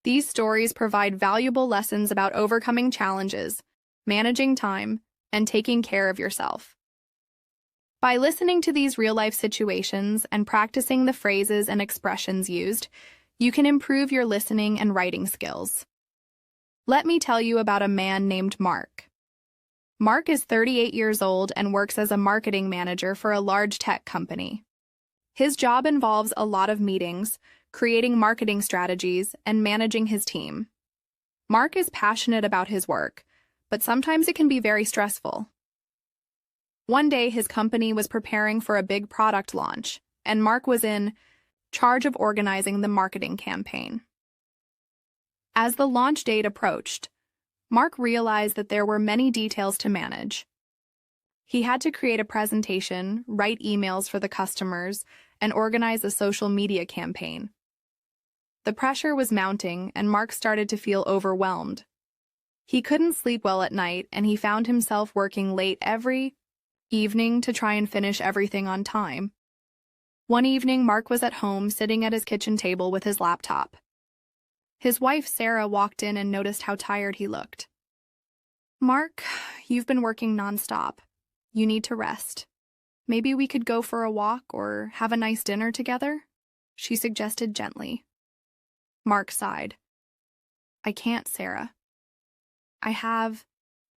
These stories provide valuable lessons about overcoming challenges, managing time, and taking care of yourself. By listening to these real-life situations and practicing the phrases and expressions used, you can improve your listening and writing skills. Let me tell you about a man named Mark. Mark is 38 years old and works as a marketing manager for a large tech company. His job involves a lot of meetings, creating marketing strategies, and managing his team. Mark is passionate about his work, but sometimes it can be very stressful. One day, his company was preparing for a big product launch, and Mark was in charge of organizing the marketing campaign. As the launch date approached, Mark realized that there were many details to manage. He had to create a presentation, write emails for the customers, and organize a social media campaign. The pressure was mounting, and Mark started to feel overwhelmed. He couldn't sleep well at night, and he found himself working late every evening to try and finish everything on time. One evening, Mark was at home sitting at his kitchen table with his laptop. His wife, Sarah, walked in and noticed how tired he looked. "Mark, you've been working nonstop. You need to rest. Maybe we could go for a walk or have a nice dinner together?" she suggested gently. Mark sighed. "I can't, Sarah. I have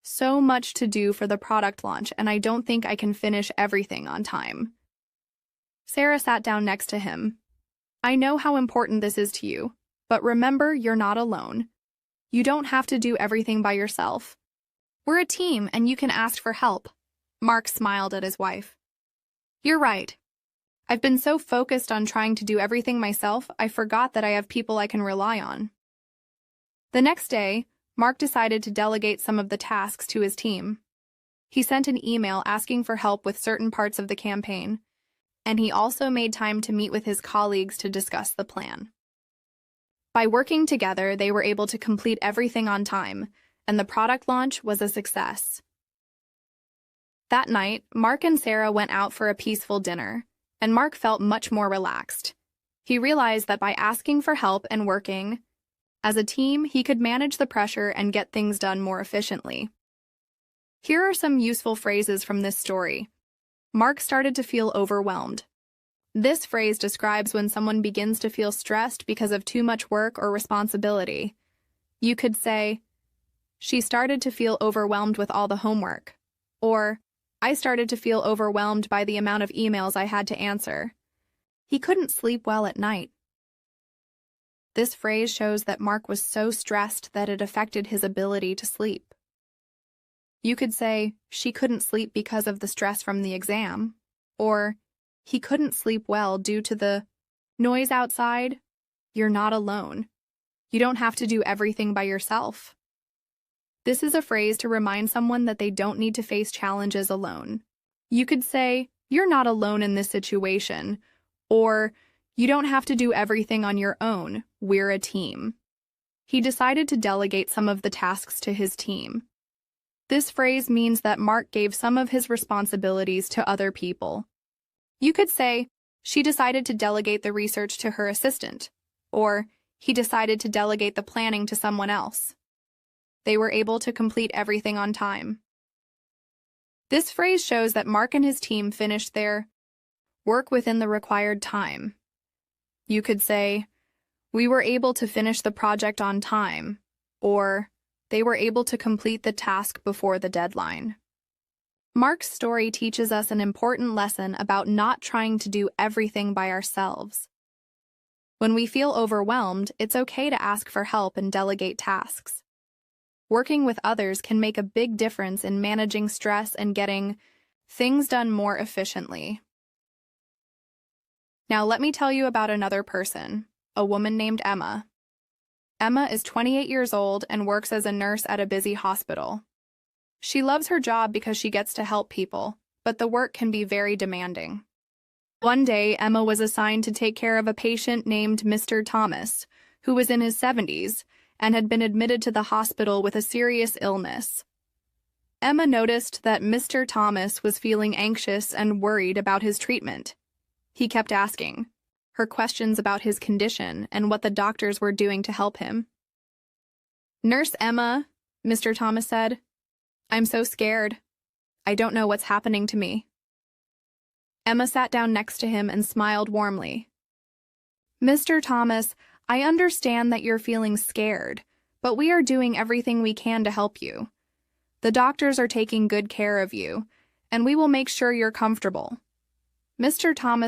so much to do for the product launch, and I don't think I can finish everything on time." Sarah sat down next to him. "I know how important this is to you, but remember, you're not alone. You don't have to do everything by yourself. We're a team, and you can ask for help." Mark smiled at his wife. "You're right. I've been so focused on trying to do everything myself, I forgot that I have people I can rely on." The next day, Mark decided to delegate some of the tasks to his team. He sent an email asking for help with certain parts of the campaign, and he also made time to meet with his colleagues to discuss the plan. By working together, they were able to complete everything on time, and the product launch was a success. That night, Mark and Sarah went out for a peaceful dinner, and Mark felt much more relaxed. He realized that by asking for help and working as a team, he could manage the pressure and get things done more efficiently. Here are some useful phrases from this story. Mark started to feel overwhelmed. This phrase describes when someone begins to feel stressed because of too much work or responsibility. You could say, "She started to feel overwhelmed with all the homework," or "I started to feel overwhelmed by the amount of emails I had to answer." He couldn't sleep well at night. This phrase shows that Mark was so stressed that it affected his ability to sleep. You could say, "She couldn't sleep because of the stress from the exam," or "He couldn't sleep well due to the noise outside." You're not alone. You don't have to do everything by yourself. This is a phrase to remind someone that they don't need to face challenges alone. You could say, "You're not alone in this situation," or "You don't have to do everything on your own. We're a team." He decided to delegate some of the tasks to his team. This phrase means that Mark gave some of his responsibilities to other people. You could say, "She decided to delegate the research to her assistant," or "He decided to delegate the planning to someone else." They were able to complete everything on time. This phrase shows that Mark and his team finished their work within the required time. You could say, "We were able to finish the project on time," or "They were able to complete the task before the deadline." Mark's story teaches us an important lesson about not trying to do everything by ourselves. When we feel overwhelmed, it's okay to ask for help and delegate tasks. Working with others can make a big difference in managing stress and getting things done more efficiently. Now let me tell you about another person, a woman named Emma. Emma is 28 years old and works as a nurse at a busy hospital. She loves her job because she gets to help people, but the work can be very demanding. One day, Emma was assigned to take care of a patient named Mr. Thomas, who was in his 70s and had been admitted to the hospital with a serious illness. Emma noticed that Mr. Thomas was feeling anxious and worried about his treatment. He kept asking her questions about his condition and what the doctors were doing to help him. "Nurse Emma," Mr. Thomas said, "I'm so scared. I don't know what's happening to me." Emma sat down next to him and smiled warmly. "Mr. Thomas, I understand that you're feeling scared, but we are doing everything we can to help you. The doctors are taking good care of you, and we will make sure you're comfortable." Mr. Thomas